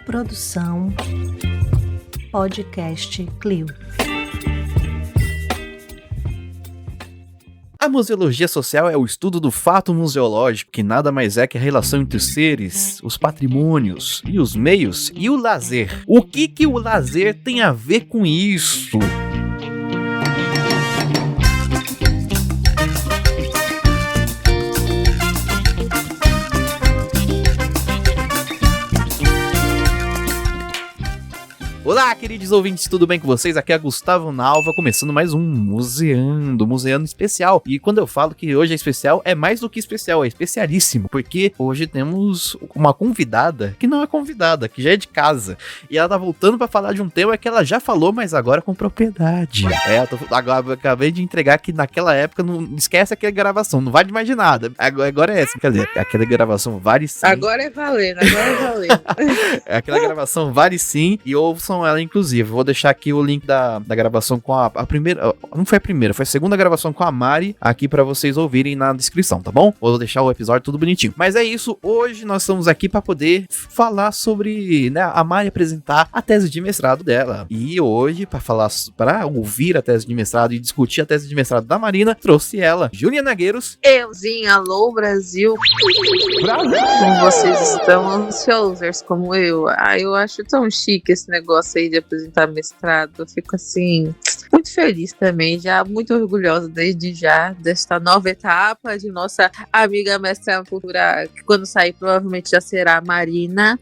Produção Podcast Clio. A museologia social é o estudo do fato museológico, que nada mais é que a relação entre os seres, os patrimônios e os meios e o lazer. O que o lazer tem a ver com isso? Olá, queridos ouvintes, tudo bem com vocês? Aqui é Gustavo Nalva, começando mais um Museando especial. E quando eu falo que hoje é especial, é mais do que especial, é especialíssimo, porque hoje temos uma convidada, que não é convidada, que já é de casa. E ela tá voltando pra falar de um tema que ela já falou, mas agora com propriedade. Agora eu acabei de entregar que naquela época, não esquece aquela gravação, não vale mais de nada. Agora é essa, quer dizer, aquela gravação vale sim. Agora é valendo. Aquela gravação vale sim, e ouçam ela, inclusive. Vou deixar aqui o link da gravação com a primeira. Não foi a primeira, foi a segunda gravação com a Mari aqui pra vocês ouvirem na descrição, tá bom? Vou deixar o episódio tudo bonitinho. Mas é isso, hoje nós estamos aqui pra poder falar sobre, né, a Mari apresentar a tese de mestrado dela. E hoje, pra ouvir a tese de mestrado e discutir a tese de mestrado da Marina, trouxe ela, Juliana Gueiros. Euzinho, alô Brasil. Como vocês estão ansiosos como eu? Eu acho tão chique esse negócio aí de apresentar mestrado. Eu fico assim, muito feliz também, já muito orgulhosa desde já desta nova etapa de nossa amiga mestra futura, que quando sair provavelmente já será a Marina.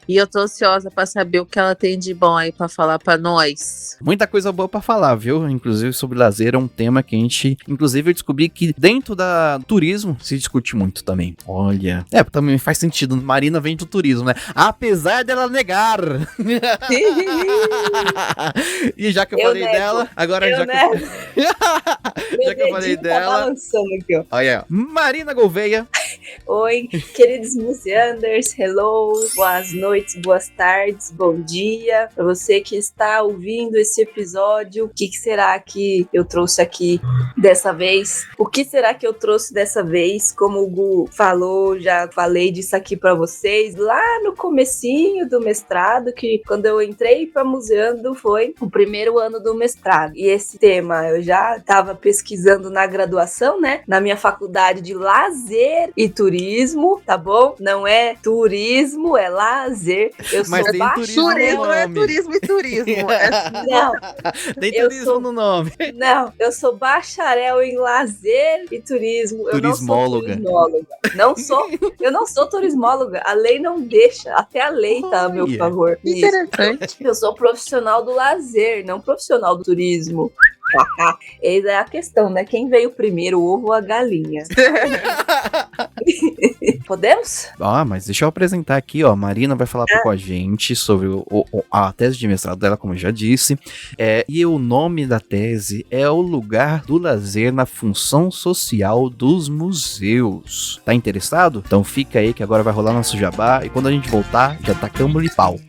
E eu tô ansiosa pra saber o que ela tem de bom aí pra falar pra nós. Muita coisa boa pra falar, viu? Inclusive sobre lazer é um tema que a gente... Inclusive eu descobri que dentro da turismo se discute muito também. Olha... também faz sentido. Marina vem do turismo, né? Apesar dela negar. E já que eu falei nego. Dela, agora já que eu falei dela... Tá balançando aqui, ó. Olha, Marina Gouveia. Oi, queridos museanders, hello, boas noites, boas tardes, bom dia. Pra você que está ouvindo esse episódio, o que será que eu trouxe aqui dessa vez? O que será que eu trouxe dessa vez? Como o Gu falou, já falei disso aqui pra vocês lá no comecinho do mestrado, que quando eu entrei pra Museando foi o primeiro ano do mestrado. E esse tema eu já estava pesquisando na graduação, né? Na minha faculdade de lazer e turismo, tá bom? Não é turismo, é lazer. Eu Mas sou tem Turismo é turismo e turismo. Não, Tem Eu turismo sou- no nome. não, eu sou bacharel em lazer e turismo. Eu não sou Turismóloga. turismóloga. Eu não sou turismóloga. A lei não deixa. Até a lei tá a meu Olha. favor. Isso. Interessante. Eu sou profissional do lazer, não profissional do turismo. Essa é a questão, né? Quem veio primeiro, o ovo ou a galinha? Podemos? Mas deixa eu apresentar aqui, ó. A Marina vai falar com a gente sobre a tese de mestrado dela, como eu já disse. E o nome da tese é O Lugar do Lazer na Função Social dos Museus. Tá interessado? Então fica aí que agora vai rolar nosso jabá. E quando a gente voltar, já tacamos-lhe pau.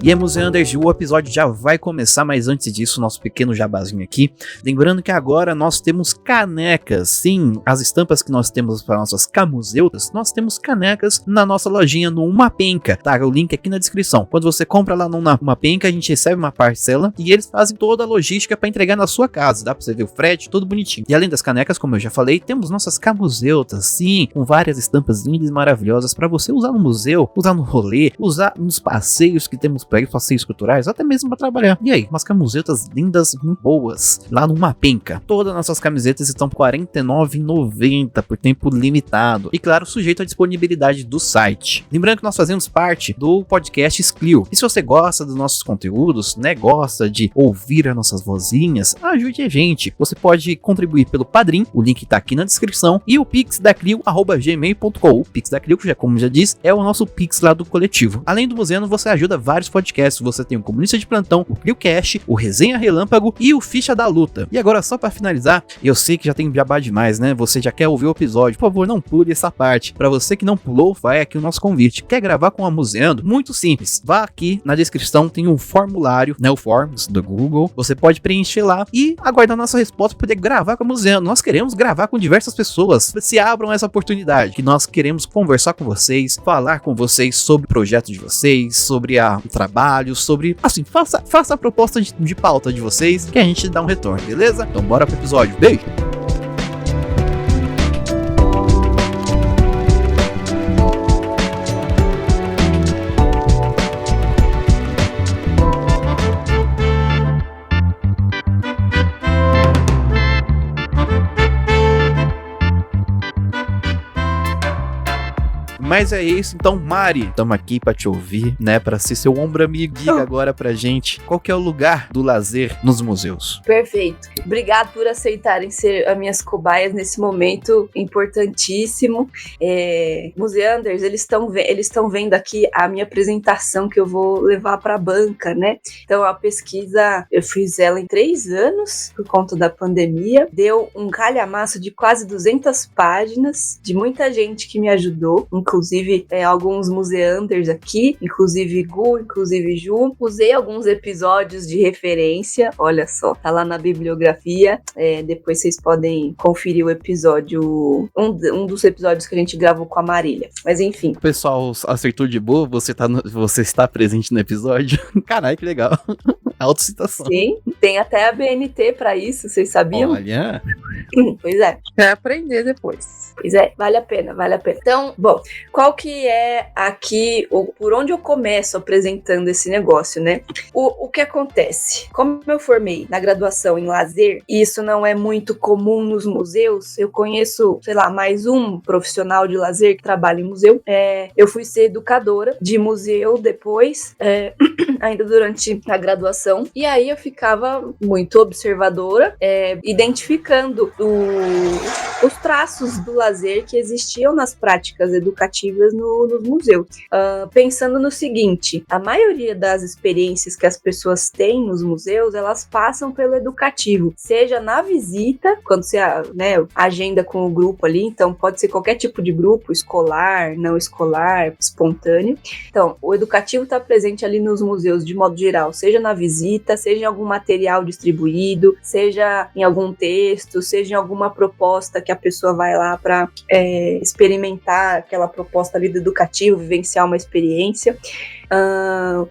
E é Museanders, o episódio já vai começar, mas antes disso, nosso pequeno jabazinho aqui. Lembrando que agora nós temos canecas. Sim, as estampas que nós temos para nossas camuseutas, nós temos canecas na nossa lojinha no Uma Penca, tá? O link aqui na descrição. Quando você compra lá no Uma Penca, a gente recebe uma parcela e eles fazem toda a logística para entregar na sua casa. Dá para você ver o frete, tudo bonitinho. E além das canecas, como eu já falei, temos nossas camuseutas, sim, com várias estampas lindas e maravilhosas para você usar no museu, usar no rolê, usar nos passeios que temos para passeios culturais, até mesmo para trabalhar. E aí, umas camisetas lindas, muito boas, lá no Uma Penca. Todas as nossas camisetas estão por R$ 49,90 por tempo limitado. E claro, sujeito à disponibilidade do site. Lembrando que nós fazemos parte do podcast Clio. E se você gosta dos nossos conteúdos, né, gosta de ouvir as nossas vozinhas, ajude a gente. Você pode contribuir pelo Padrim, o link tá aqui na descrição, e o pixdaclio@gmail.com. O Pix da Clio, como já disse, é o nosso Pix lá do coletivo. Além do museu, você ajuda vários podcasts você tem o Comunista de Plantão, o CrioCast, o Resenha Relâmpago e o Ficha da Luta. E agora, só pra finalizar, eu sei que já tem jabá demais, né? Você já quer ouvir o episódio, por favor, não pule essa parte. Pra você que não pulou, vai aqui o nosso convite. Quer gravar com a Museando? Muito simples. Vá aqui na descrição, tem um formulário, né? O Forms do Google. Você pode preencher lá e aguardar nossa resposta para poder gravar com a Museando. Nós queremos gravar com diversas pessoas. Se abram essa oportunidade, que nós queremos conversar com vocês, falar com vocês sobre o projeto de vocês, sobre o trabalho, sobre... Assim, faça a proposta de pauta de vocês, que a gente dá um retorno, beleza? Então bora pro episódio. Beijo! Mas é isso, então Mari, estamos aqui pra te ouvir, né, pra ser seu ombro amigo. Diga agora pra gente, qual que é o lugar do lazer nos museus? Perfeito. Obrigado por aceitarem ser as minhas cobaias nesse momento importantíssimo. Museanders, eles estão vendo aqui a minha apresentação que eu vou levar pra banca, né? Então a pesquisa, eu fiz ela em 3 anos, por conta da pandemia. Deu um calhamaço de quase 200 páginas, de muita gente que me ajudou, inclusive alguns museanders aqui, inclusive Gu, inclusive Ju. Usei alguns episódios de referência, olha só, tá lá na bibliografia. Depois vocês podem conferir o episódio, um dos episódios que a gente gravou com a Marília. Mas enfim. O pessoal acertou de boa, você está presente no episódio. Caralho, que legal. Autocitação. Sim, tem até a BNT pra isso, vocês sabiam? Olha. Pois é. Vai aprender depois. Pois é, vale a pena. Então, bom, qual que é aqui, por onde eu começo apresentando esse negócio, né? O que acontece? Como eu formei na graduação em lazer, e isso não é muito comum nos museus, eu conheço, sei lá, mais um profissional de lazer que trabalha em museu. Eu fui ser educadora de museu depois, ainda durante a graduação, e aí eu ficava muito observadora, identificando os traços do lazer que existiam nas práticas educativas nos museus. Pensando no seguinte, a maioria das experiências que as pessoas têm nos museus, elas passam pelo educativo, seja na visita, quando você agenda com o grupo ali, então pode ser qualquer tipo de grupo, escolar, não escolar, espontâneo. Então, o educativo está presente ali nos museus de modo geral, seja na visita, seja em algum material distribuído, seja em algum texto, seja em alguma proposta que a pessoa vai lá para experimentar aquela proposta ali do educativo, vivenciar uma experiência,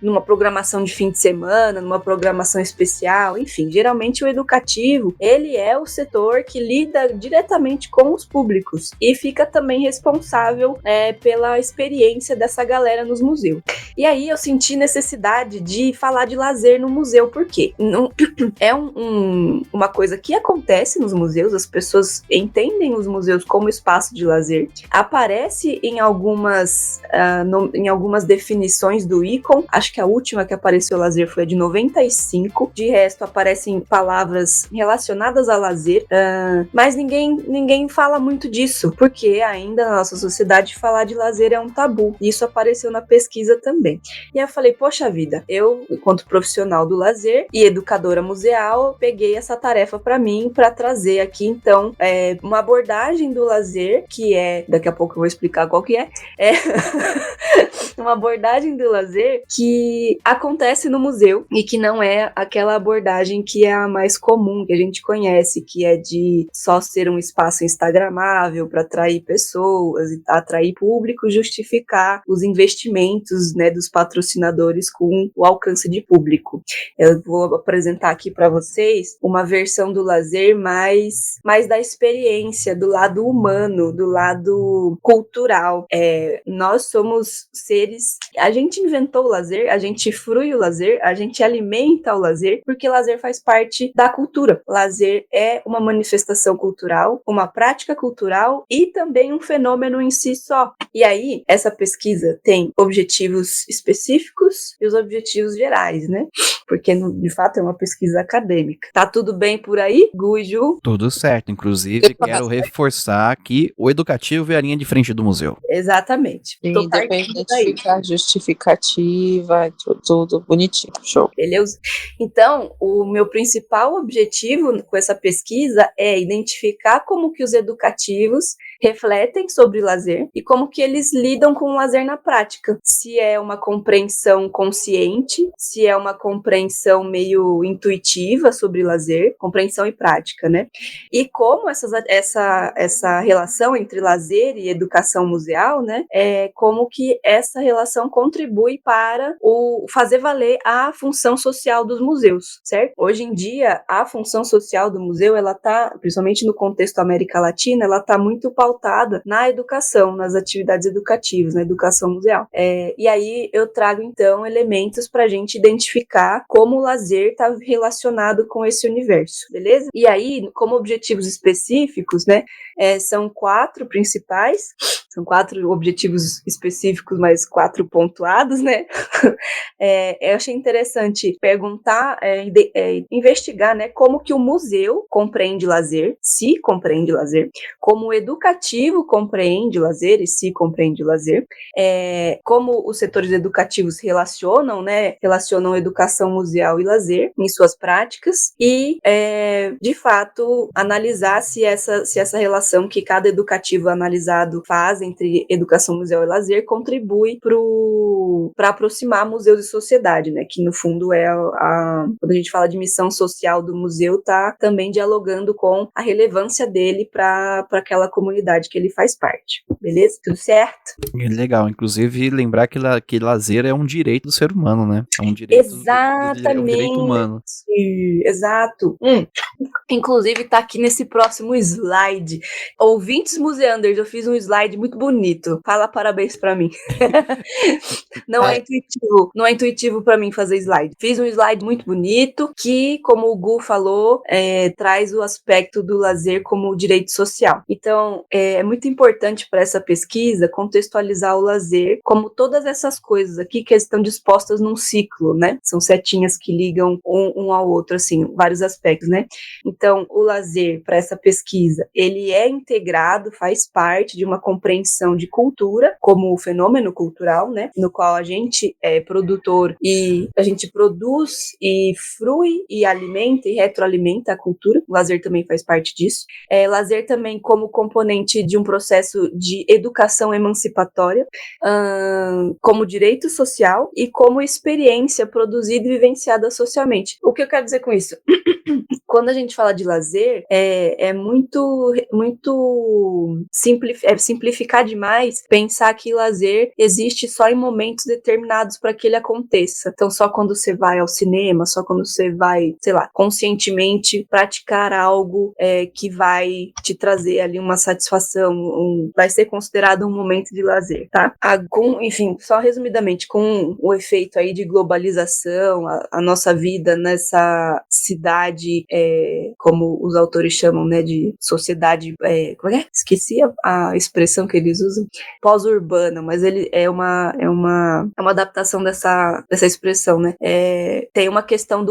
numa programação de fim de semana, numa programação especial, enfim, geralmente o educativo, ele é o setor que lida diretamente com os públicos e fica também responsável pela experiência dessa galera nos museus. E aí eu senti necessidade de falar de lazer no museu, por quê? É uma coisa que acontece nos museus, as pessoas entendem os museus como espaço de lazer, aparece em algumas definições do ICOM, acho que a última que apareceu lazer foi a de 95, de resto aparecem palavras relacionadas a lazer, mas ninguém fala muito disso, porque ainda na nossa sociedade falar de lazer é um tabu, e isso apareceu na pesquisa também. E aí eu falei, poxa vida, eu, enquanto profissional do lazer e educadora museal, peguei essa tarefa para mim, para trazer aqui então uma abordagem do lazer, que daqui a pouco eu vou explicar qual que é uma abordagem do lazer que acontece no museu e que não é aquela abordagem que é a mais comum, que a gente conhece, que é de só ser um espaço instagramável para atrair pessoas, atrair público, justificar os investimentos, né, dos patrocinadores com o alcance de público. Eu vou apresentar aqui para vocês uma versão do lazer mais da experiência, do lado humano, do lado cultural. Nós somos seres, a gente inventou o lazer, a gente frui o lazer, a gente alimenta o lazer, porque lazer faz parte da cultura. Lazer é uma manifestação cultural, uma prática cultural e também um fenômeno em si só. E aí, essa pesquisa tem objetivos específicos e os objetivos gerais, né? porque de fato é uma pesquisa acadêmica. Tá tudo bem por aí, Gu e Ju? Tudo certo, inclusive quero reforçar que o educativo é a linha de frente do museu. Exatamente. Sim, independente de ficar justificativa, tudo bonitinho, show. Beleza? Então, o meu principal objetivo com essa pesquisa é identificar como que os educativos refletem sobre lazer e como que eles lidam com o lazer na prática. Se é uma compreensão consciente, se é uma compreensão meio intuitiva sobre lazer, compreensão e prática, né? E como essa relação entre lazer e educação museal, né? Como que essa relação contribui para o fazer valer a função social dos museus, certo? Hoje em dia, a função social do museu, ela tá, principalmente no contexto América Latina, ela tá muito pautada na educação, nas atividades educativas, na educação museal. E aí eu trago, então, elementos para a gente identificar como o lazer está relacionado com esse universo, beleza? E aí, como objetivos específicos, né, são 4 principais, são 4 objetivos específicos, mas 4 pontuados, né? Eu achei interessante perguntar, investigar, né, como que o museu compreende lazer, se compreende lazer, como o educativo compreende lazer e se compreende lazer, como os setores educativos relacionam educação museal e lazer em suas práticas e, de fato, analisar se essa relação que cada educativo analisado faz entre educação museal e lazer contribui para aproximar museus e sociedade, né? Que no fundo quando a gente fala de missão social do museu, tá também dialogando com a relevância dele para aquela comunidade que ele faz parte. Beleza? Tudo certo? Legal, inclusive lembrar que lazer é um direito do ser humano, né? É um direito, exatamente, é um direito humano. Exato. Inclusive tá aqui nesse próximo slide. Ouvintes museanders, eu fiz um slide muito bonito. Fala parabéns pra mim. Não é intuitivo para mim fazer slide. Fiz um slide muito bonito que, como o Gu falou, traz o aspecto do lazer como direito social. Então, é muito importante para essa pesquisa contextualizar o lazer como todas essas coisas aqui que estão dispostas num ciclo, né? São setinhas que ligam um ao outro, assim, vários aspectos, né? Então, o lazer, para essa pesquisa, ele é integrado, faz parte de uma compreensão de cultura, como o fenômeno cultural, né? No qual a gente é produtor e a gente produz e frui e alimenta e retroalimenta a cultura. O lazer também faz parte disso. Lazer também como componente de um processo de educação emancipatória, como direito social e como experiência produzida e vivenciada socialmente. O que eu quero dizer com isso? Quando a gente fala de lazer, é muito simplificar demais pensar que lazer existe só em momentos determinados para que ele aconteça. Então, só quando você vai ao cinema, só quando você vai, sei lá, conscientemente praticar algo que vai te trazer ali uma satisfação, vai ser considerado um momento de lazer, tá? Enfim, só resumidamente, com o efeito aí de globalização, a nossa vida nessa cidade, como os autores chamam, né, de sociedade, como é? Esqueci a expressão que eles usam, pós-urbana, mas ele é uma adaptação dessa expressão, né? Tem uma questão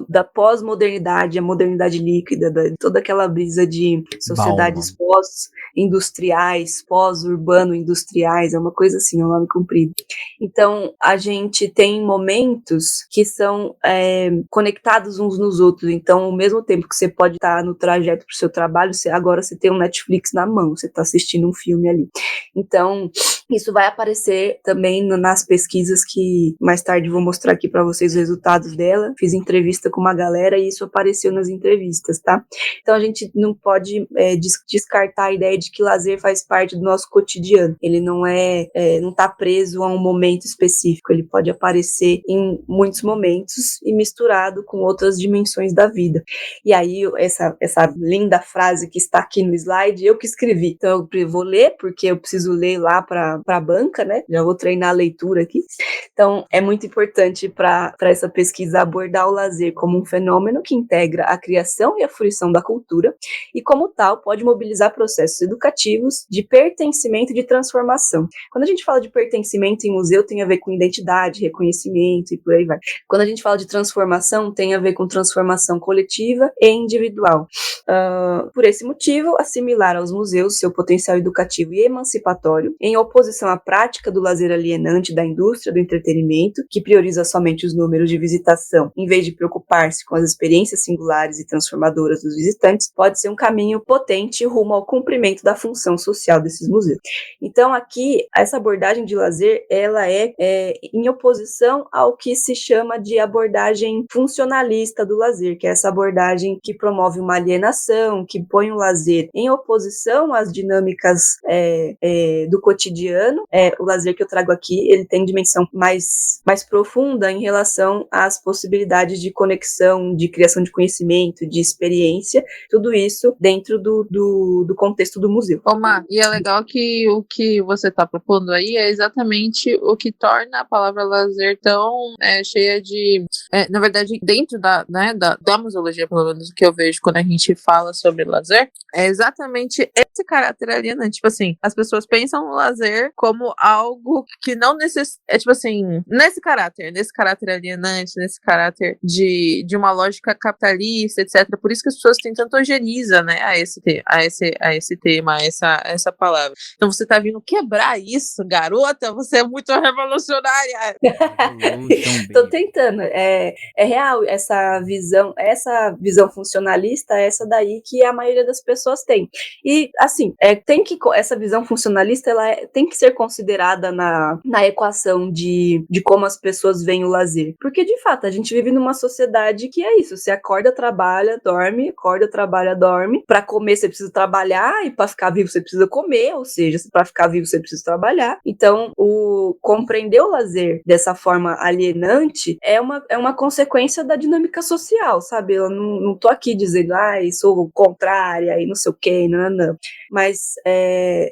da pós-modernidade, a modernidade líquida, toda aquela brisa de sociedades pós-industriais, pós-urbano-industriais, é uma coisa assim, é um nome comprido. Então, a gente tem momentos que são conectados uns nos outros. Então, ao mesmo tempo que você pode estar no trajeto para o seu trabalho, agora você tem um Netflix na mão, você está assistindo um filme ali. Então, isso vai aparecer também nas pesquisas que mais tarde vou mostrar aqui para vocês os resultados dela. Fiz entrevista com uma galera e isso apareceu nas entrevistas, tá? Então a gente não pode descartar a ideia de que lazer faz parte do nosso cotidiano. Ele não está preso a um momento específico. Ele pode aparecer em muitos momentos e misturado com outras dimensões da vida. E aí essa linda frase que está aqui no slide, eu que escrevi. Então eu vou ler, porque eu preciso ler lá para a banca, né? Já vou treinar a leitura aqui. Então, é muito importante para essa pesquisa abordar o lazer como um fenômeno que integra a criação e a fruição da cultura e, como tal, pode mobilizar processos educativos de pertencimento e de transformação. Quando a gente fala de pertencimento em museu, tem a ver com identidade, reconhecimento e por aí vai. Quando a gente fala de transformação, tem a ver com transformação coletiva e individual. Por esse motivo, assimilar aos museus seu potencial educativo e emancipatório, em oposição à prática do lazer alienante da indústria do entretenimento, que prioriza somente os números de visitação, em vez de preocupar-se com as experiências singulares e transformadoras dos visitantes, pode ser um caminho potente rumo ao cumprimento da função social desses museus. Então, aqui, essa abordagem de lazer, ela é em oposição ao que se chama de abordagem funcionalista do lazer, que é essa abordagem que promove uma alienação, que põe o lazer em oposição às dinâmicas do cotidiano. O lazer que eu trago aqui, ele tem dimensão mais profunda em relação às possibilidades de conexão, de criação de conhecimento, de experiência, tudo isso dentro do contexto do museu. Mar, e é legal que o que você está propondo aí é exatamente o que torna a palavra lazer tão cheia de... na verdade, dentro da museologia, pelo menos o que eu vejo quando a gente fala sobre lazer, é exatamente esse caráter alienante. Tipo assim, as pessoas pensam no lazer como algo que não necessita... tipo assim, nesse caráter alienante, nesse caráter de uma lógica capitalista, etc. Por isso que as pessoas têm tanta ojeriza, né, a esse tema, a essa palavra. Então você tá vindo quebrar isso, garota, você é muito revolucionária. Tô tentando. É real essa visão funcionalista, essa daí que a maioria das pessoas tem. E, assim, essa visão funcionalista, ela tem que ser considerada na equação de como as pessoas veem o lazer. Porque, de fato, a gente vive numa sociedade que é isso. Você acorda, trabalha, dorme, acorda, trabalha, dorme. Pra comer, você precisa trabalhar, e pra ficar vivo, você precisa comer, ou seja, pra ficar vivo, você precisa trabalhar. Então, compreender o lazer dessa forma alienante é uma consequência da dinâmica social, sabe? Eu não tô aqui dizendo, sou contrária e não sei o quê, não. Mas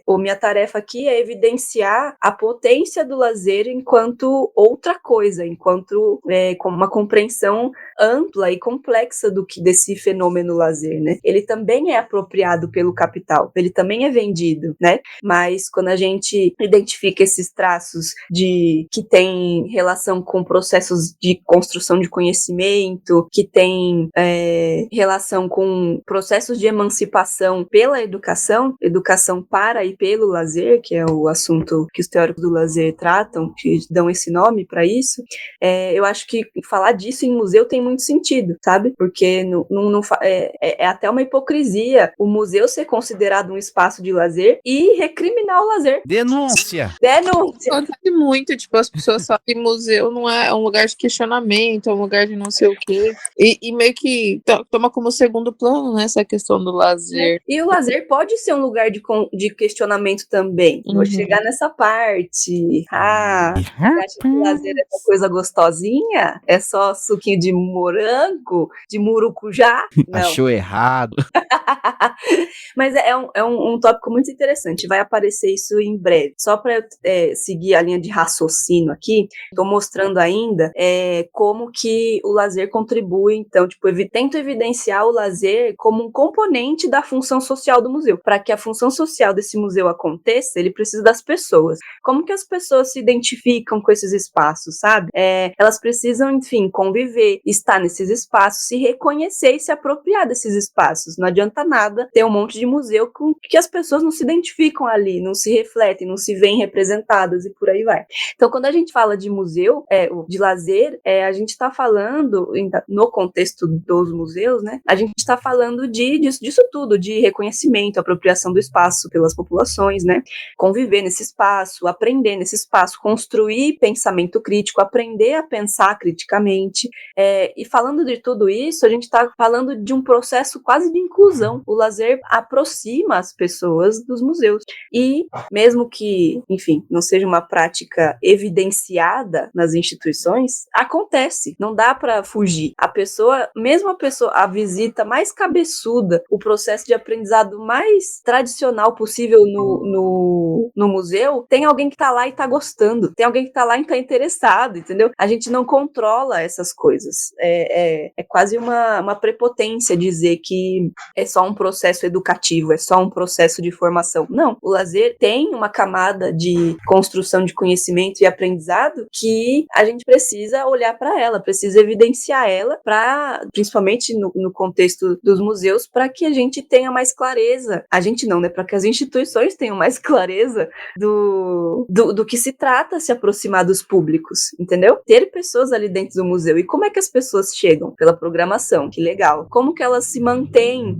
minha tarefa aqui é evidenciar a potência do lazer enquanto outra coisa, enquanto uma compreensão ampla e complexa desse fenômeno lazer, né? Ele também é apropriado pelo capital, ele também é vendido, né? Mas quando a gente identifica esses traços que tem relação com processos de construção de conhecimento, que tem relação com processos de emancipação pela educação para e pelo lazer, que é o assunto que os teóricos do lazer tratam, que dão esse nome para isso, eu acho que falar disso em museu tem muito sentido, sabe? Porque é até uma hipocrisia o museu ser considerado um espaço de lazer e recriminar o lazer. Denúncia! Acontece muito, tipo, as pessoas falam que museu não é um lugar de questionamento, é um lugar de não sei o quê, e meio que toma como segundo plano, né, essa questão do lazer. E o lazer pode ser um lugar de questionamento também. Vou chegar nessa parte. Você acha que o lazer é uma coisa gostosinha? É só suquinho de morango, de murucujá? Não. Achou errado. Mas é um tópico muito interessante. Vai aparecer isso em breve. Só para seguir a linha de raciocínio aqui, estou mostrando ainda como que o lazer contribui. Então, tento evidenciar o lazer como um componente da função social do museu. Para que a função social desse museu aconteça, ele precisa das pessoas. Como que as pessoas se identificam com esses espaços, sabe? Elas precisam, enfim, conviver, estar nesses espaços, se reconhecer e se apropriar desses espaços. Não adianta nada ter um monte de museu com que as pessoas não se identificam ali, não se refletem, não se veem representadas e por aí vai. Então, quando a gente fala de museu, de lazer, a gente está falando, no contexto dos museus, né? A gente está falando disso tudo, de reconhecimento, apropriação do espaço pelas populações, né? Conviver nesse espaço, aprender nesse espaço, construir pensamento crítico, aprender a pensar criticamente, E falando de tudo isso, a gente está falando de um processo quase de inclusão. O lazer aproxima as pessoas dos museus. E mesmo que, enfim, não seja uma prática evidenciada nas instituições, acontece. Não dá para fugir. A visita mais cabeçuda, o processo de aprendizado mais tradicional possível no museu, tem alguém que tá lá e tá gostando. Tem alguém que tá lá e tá interessado, entendeu? A gente não controla essas coisas. É quase uma prepotência dizer que é só um processo educativo, é só um processo de formação. Não, o lazer tem uma camada de construção de conhecimento e aprendizado que a gente precisa olhar para ela, precisa evidenciar ela, principalmente no contexto dos museus, para que a gente tenha mais clareza. A gente não, né? Para que as instituições tenham mais clareza do que se trata se aproximar dos públicos, entendeu? Ter pessoas ali dentro do museu. E como é que as pessoas chegam? Pela programação, que legal. Como que elas se mantêm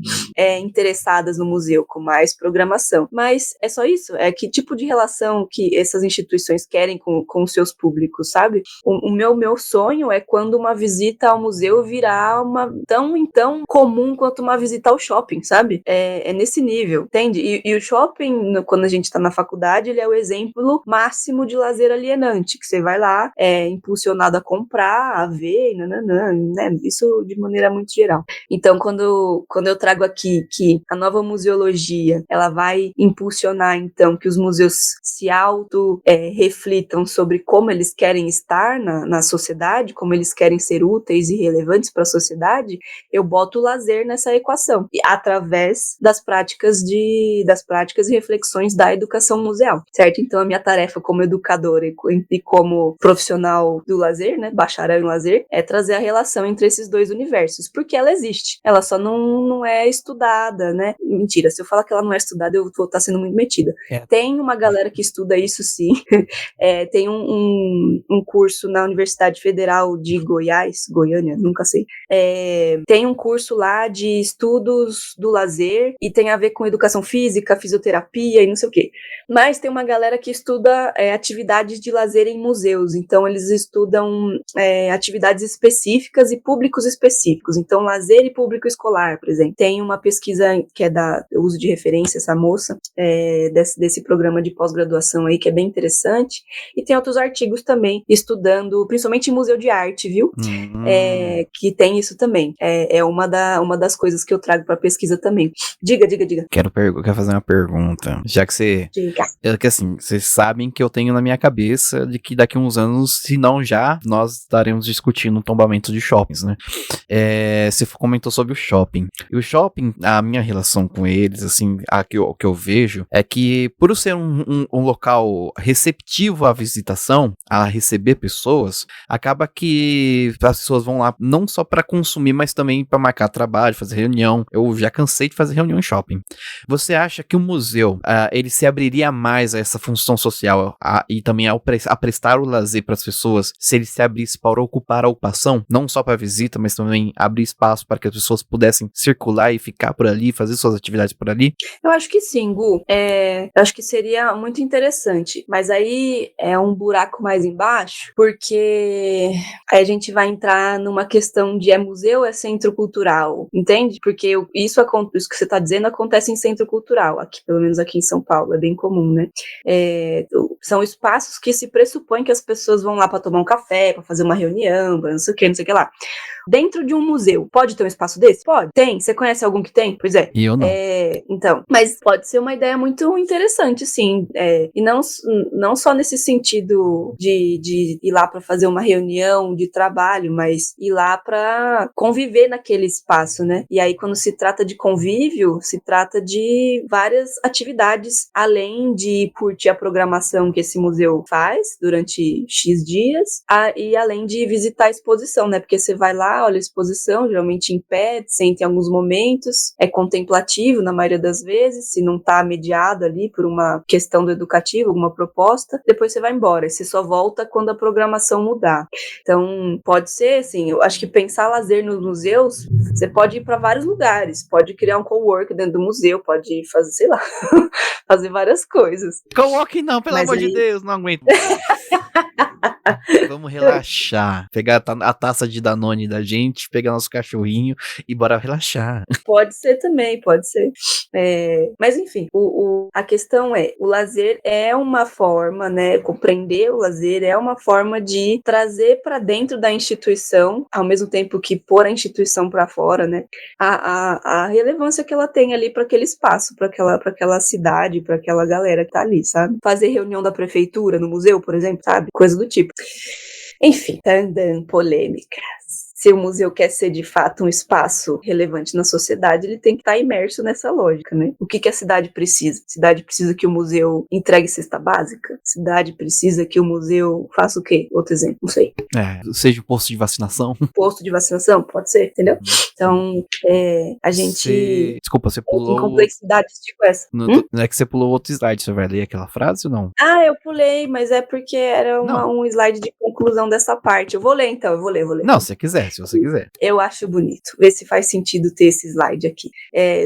interessadas no museu com mais programação? Mas é só isso? É que tipo de relação que essas instituições querem com os seus públicos, sabe? O meu sonho é quando uma visita ao museu virar uma tão comum quanto uma visita ao shopping, sabe? É nesse nível, entende? E o shopping, quando a gente tá na faculdade, ele é o exemplo máximo de lazer alienante, que você vai lá, impulsionado a comprar, a ver, né? Isso de maneira muito geral. Então, quando eu trago aqui que a nova museologia, ela vai impulsionar, então, que os museus se reflitam sobre como eles querem estar na sociedade, como eles querem ser úteis e relevantes para a sociedade, eu boto o lazer nessa equação, e através das práticas e reflexões da educação museal, certo? Então, a minha tarefa como educadora e como profissional do lazer, né, bacharel em lazer, é trazer a relação entre esses dois universos, porque ela existe, ela só não é estudada, né? Mentira, se eu falar que ela não é estudada, eu vou estar sendo muito metida. Tem uma galera que estuda isso, sim. Tem um curso na Universidade Federal de Goiânia, nunca sei. Tem um curso lá de estudos do lazer e tem a ver com educação física, fisioterapia e não sei o quê. Mas tem uma galera que estuda atividades de lazer em museus, então eles estudam atividades específicas e públicos específicos, então lazer e público escolar, por exemplo. Tem uma pesquisa que é eu uso de referência essa moça, desse programa de pós-graduação aí, que é bem interessante, e tem outros artigos também, estudando, principalmente em museu de arte, viu? Que tem isso também. É uma das coisas que eu trago para pesquisa também. Diga. Quero fazer uma pergunta, já que você... Diga. Que assim, vocês sabem que eu tenho na minha cabeça de que daqui a uns anos, se não já, nós estaremos discutindo o tombamento de shoppings, né? Você comentou sobre o shopping. E o shopping, a minha relação com eles, assim, que eu vejo, é que por ser um local receptivo à visitação, a receber pessoas, acaba que as pessoas vão lá não só para consumir, mas também para marcar trabalho, fazer reunião. Eu já cansei de fazer reunião em shopping. Você acha que o museu, ele se abriria mais a essa função social e também a prestar o lazer para as pessoas, se ele se abrisse para ocupar a ocupação, não só para visita, mas também abrir espaço para que as pessoas pudessem circular e ficar por ali, fazer suas atividades por ali? Eu acho que sim, Gu. Eu acho que seria muito interessante, mas aí é um buraco mais embaixo, porque aí a gente vai entrar numa questão de museu, é centro cultural, entende? Porque isso que você está dizendo acontece em centro cultural, aqui, pelo menos aqui em São Paulo, é bem comum, né? São espaços que se pressupõe que as pessoas vão lá para tomar um café, para fazer uma reunião, não sei o que lá. Dentro de um museu, pode ter um espaço desse? Pode. Tem. Você conhece algum que tem? Pois é. E eu não. Então, mas pode ser uma ideia muito interessante, sim. E não só nesse sentido de ir lá para fazer uma reunião de trabalho, mas ir lá para conviver naquele espaço, né? E aí, quando se trata de convívio, se trata de várias atividades, além de curtir a programação que esse museu faz durante X dias, e além de visitar a exposição, né? Porque você vai lá, olha a exposição, geralmente em pé, senta em alguns momentos, é contemplativo na maioria das vezes, se não está mediado ali por uma questão do educativo, alguma proposta, depois você vai embora, e você só volta quando a programação mudar. Então, pode ser, assim, eu acho que pensar lazer nos museus, você pode ir para vários lugares, pode criar um cowork dentro do museu, pode fazer, sei lá, fazer várias coisas. Cowork não, pelo amor de Deus, não aguento. Vamos relaxar. Pegar a taça de Danone da gente, pegar nosso cachorrinho e bora relaxar. Pode ser também, pode ser. Mas enfim, a questão é, o lazer é uma forma, né, compreender o lazer é uma forma de trazer para dentro da instituição, ao mesmo tempo que pôr a instituição para fora, né, a relevância que ela tem ali para aquele espaço, para aquela cidade, para aquela galera que tá ali, sabe? Fazer reunião da prefeitura no museu, por exemplo, sabe? Coisa do tipo. Enfim, tá andando polêmicas. Se o museu quer ser de fato um espaço relevante na sociedade, ele tem que estar imerso nessa lógica, né? O que a cidade precisa? A cidade precisa que o museu entregue cesta básica? A cidade precisa que o museu faça o quê? Outro exemplo, não sei. Seja o posto de vacinação. Posto de vacinação? Pode ser, entendeu? Então, a gente... Desculpa, você pulou... Em complexidades tipo essa. Não é que você pulou outro slide, você vai ler aquela frase ou não? Eu pulei, mas é porque era um slide de conclusão dessa parte. Eu vou ler então, eu vou ler. Não, se você quiser. Eu acho bonito. Vê se faz sentido ter esse slide aqui.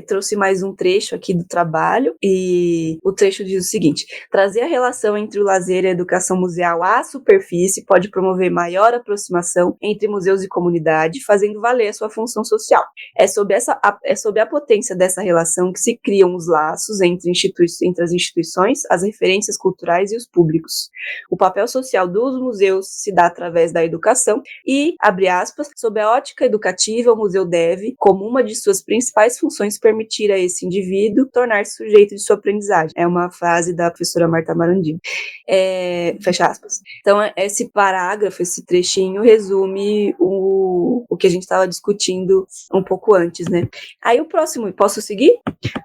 Trouxe mais um trecho aqui do trabalho e o trecho diz o seguinte: trazer a relação entre o lazer e a educação museal à superfície pode promover maior aproximação entre museus e comunidade, fazendo valer a sua função social. É sob a potência dessa relação que se criam os laços entre as instituições, as referências culturais e os públicos. O papel social dos museus se dá através da educação e, abre aspas, sob a ótica educativa, o museu deve, como uma de suas principais funções, permitir a esse indivíduo tornar-se sujeito de sua aprendizagem. É uma frase da professora Marta Marandini. Fecha aspas. Então, esse parágrafo, esse trechinho, resume o que a gente estava discutindo um pouco antes, né? Aí o próximo, posso seguir?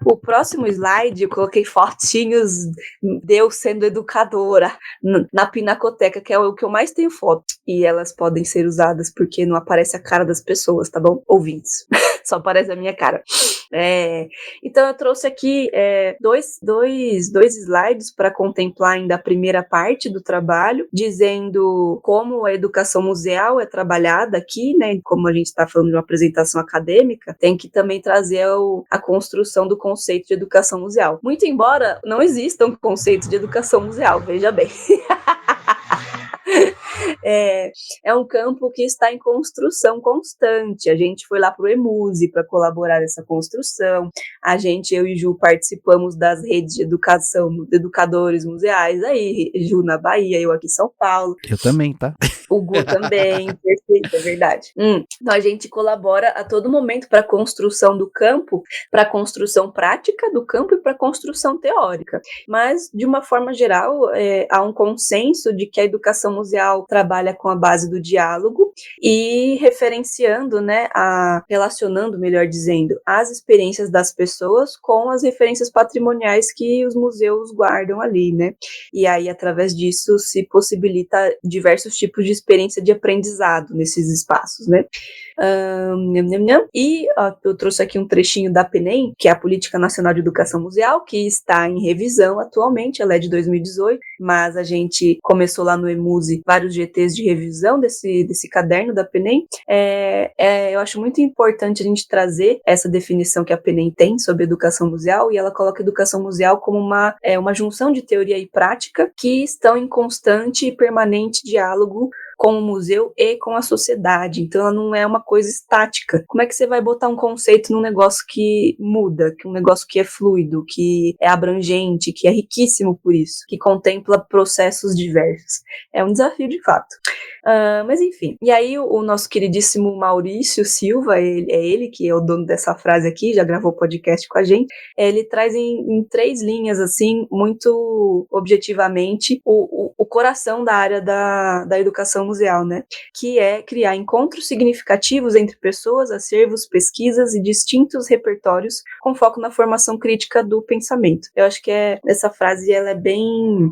O próximo slide, eu coloquei fotinhos de eu sendo educadora na Pinacoteca, que é o que eu mais tenho foto. E elas podem ser usadas porque não aparece a cara das pessoas, tá bom? Ouvintes. Só aparece a minha cara. Então eu trouxe aqui dois slides para contemplar ainda a primeira parte do trabalho, dizendo como a educação museal é trabalhada aqui, né? Como a gente está falando de uma apresentação acadêmica, tem que também trazer a construção do conceito de educação museal. Muito embora não exista um conceito de educação museal, veja bem. É um campo que está em construção constante. A gente foi lá para o EMUSE para colaborar nessa construção. Eu e Ju participamos das redes de educação, de educadores museais aí, Ju na Bahia, eu aqui em São Paulo. Eu também, tá? O Gu também, perfeito, é verdade. Então a gente colabora a todo momento para a construção do campo, para a construção prática do campo e para a construção teórica. Mas, de uma forma geral, há um consenso de que a educação museal trabalha com a base do diálogo e referenciando, né, relacionando, melhor dizendo, as experiências das pessoas com as referências patrimoniais que os museus guardam ali, né? E aí, através disso, se possibilita diversos tipos de experiência de aprendizado nesses espaços, né? Eu trouxe aqui um trechinho da PNEM, que é a Política Nacional de Educação Museal, que está em revisão atualmente, ela é de 2018, mas a gente começou lá no EMUSE vários GTs de revisão desse caderno da PNEM. Eu acho muito importante a gente trazer essa definição que a PNEM tem sobre educação museal, e ela coloca a educação museal como uma junção de teoria e prática que estão em constante e permanente diálogo com o museu e com a sociedade. Então ela não é uma coisa estática. Como é que você vai botar um conceito num negócio que muda, que um negócio que é fluido, que é abrangente, que é riquíssimo por isso, que contempla processos diversos? É um desafio de fato. Mas enfim, e aí o nosso queridíssimo Maurício Silva, ele que é o dono dessa frase aqui, já gravou podcast com a gente, ele traz em 3 linhas, assim, muito objetivamente, o coração da área da educação museal, né? Que é criar encontros significativos entre pessoas, acervos, pesquisas e distintos repertórios com foco na formação crítica do pensamento. Eu acho que essa frase, ela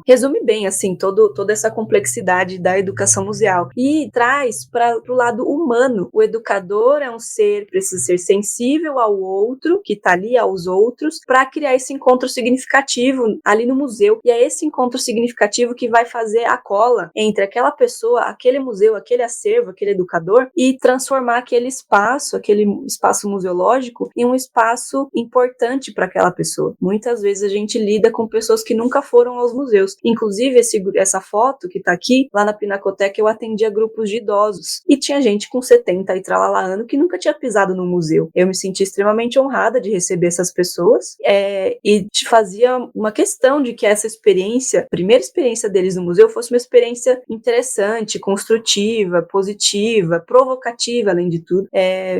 resume bem, assim, toda essa complexidade da educação museal e traz para o lado humano. O educador é um ser, precisa ser sensível ao outro, que está ali aos outros, para criar esse encontro significativo ali no museu. E é esse encontro significativo que vai fazer a cola entre aquela pessoa, aquele museu, aquele acervo, aquele educador, e transformar aquele espaço museológico, em um espaço importante para aquela pessoa. Muitas vezes a gente lida com pessoas que nunca foram aos museus. Inclusive, essa foto que está aqui, lá na Pinacoteca, eu atendia grupos de idosos. E tinha gente com 70 e tralala ano que nunca tinha pisado no museu. Eu me senti extremamente honrada de receber essas pessoas e fazia uma questão de que essa experiência, a primeira experiência deles no museu, fosse uma experiência interessante, construtiva, positiva, provocativa, além de tudo,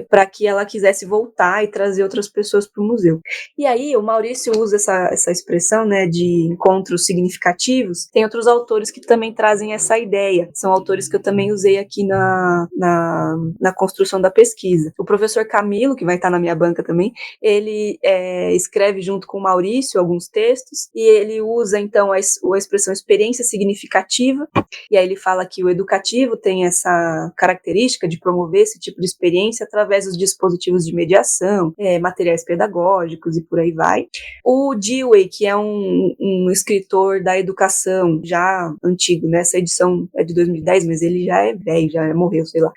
para que ela quisesse voltar e trazer outras pessoas para o museu. E aí, o Maurício usa essa expressão, né, de encontros significativos. Tem outros autores que também trazem essa ideia. São autores que eu também usei aqui na construção da pesquisa. O professor Camilo, que vai estar na minha banca também, ele escreve junto com o Maurício alguns textos, e ele usa, então, a expressão experiência significativa, e aí ele fala que o educativo tem essa característica de promover esse tipo de experiência através dos dispositivos de mediação, materiais pedagógicos e por aí vai. O Dewey, que é um escritor da educação já antigo, né? Essa edição é de 2010, mas ele já é velho, já morreu, sei lá.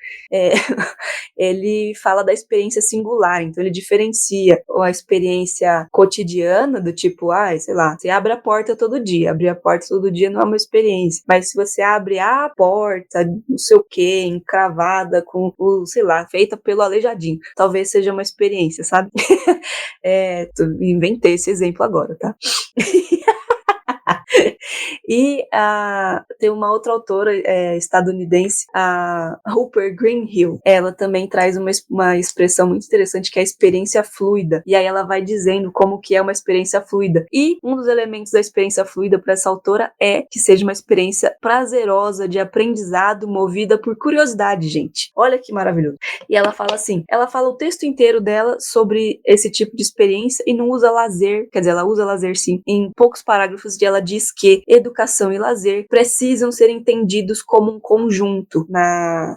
Ele fala da experiência singular, então ele diferencia a experiência cotidiana, do tipo, sei lá, você abre a porta todo dia. Abrir a porta todo dia não é uma experiência, mas se você abre a porta, não sei o que, encravada com sei lá, feita pelo Aleijadinho, talvez seja uma experiência, sabe? Inventei esse exemplo agora, tá? E tem uma outra autora estadunidense, a Hooper Greenhill. Ela também traz uma expressão muito interessante, que é a experiência fluida. E aí ela vai dizendo como que é uma experiência fluida. E um dos elementos da experiência fluida para essa autora é que seja uma experiência prazerosa, de aprendizado, movida por curiosidade, gente. Olha que maravilhoso. E ela fala assim, ela fala o texto inteiro dela sobre esse tipo de experiência e não usa lazer, quer dizer, ela usa lazer sim. Em poucos parágrafos ela diz que educação e lazer precisam ser entendidos como um conjunto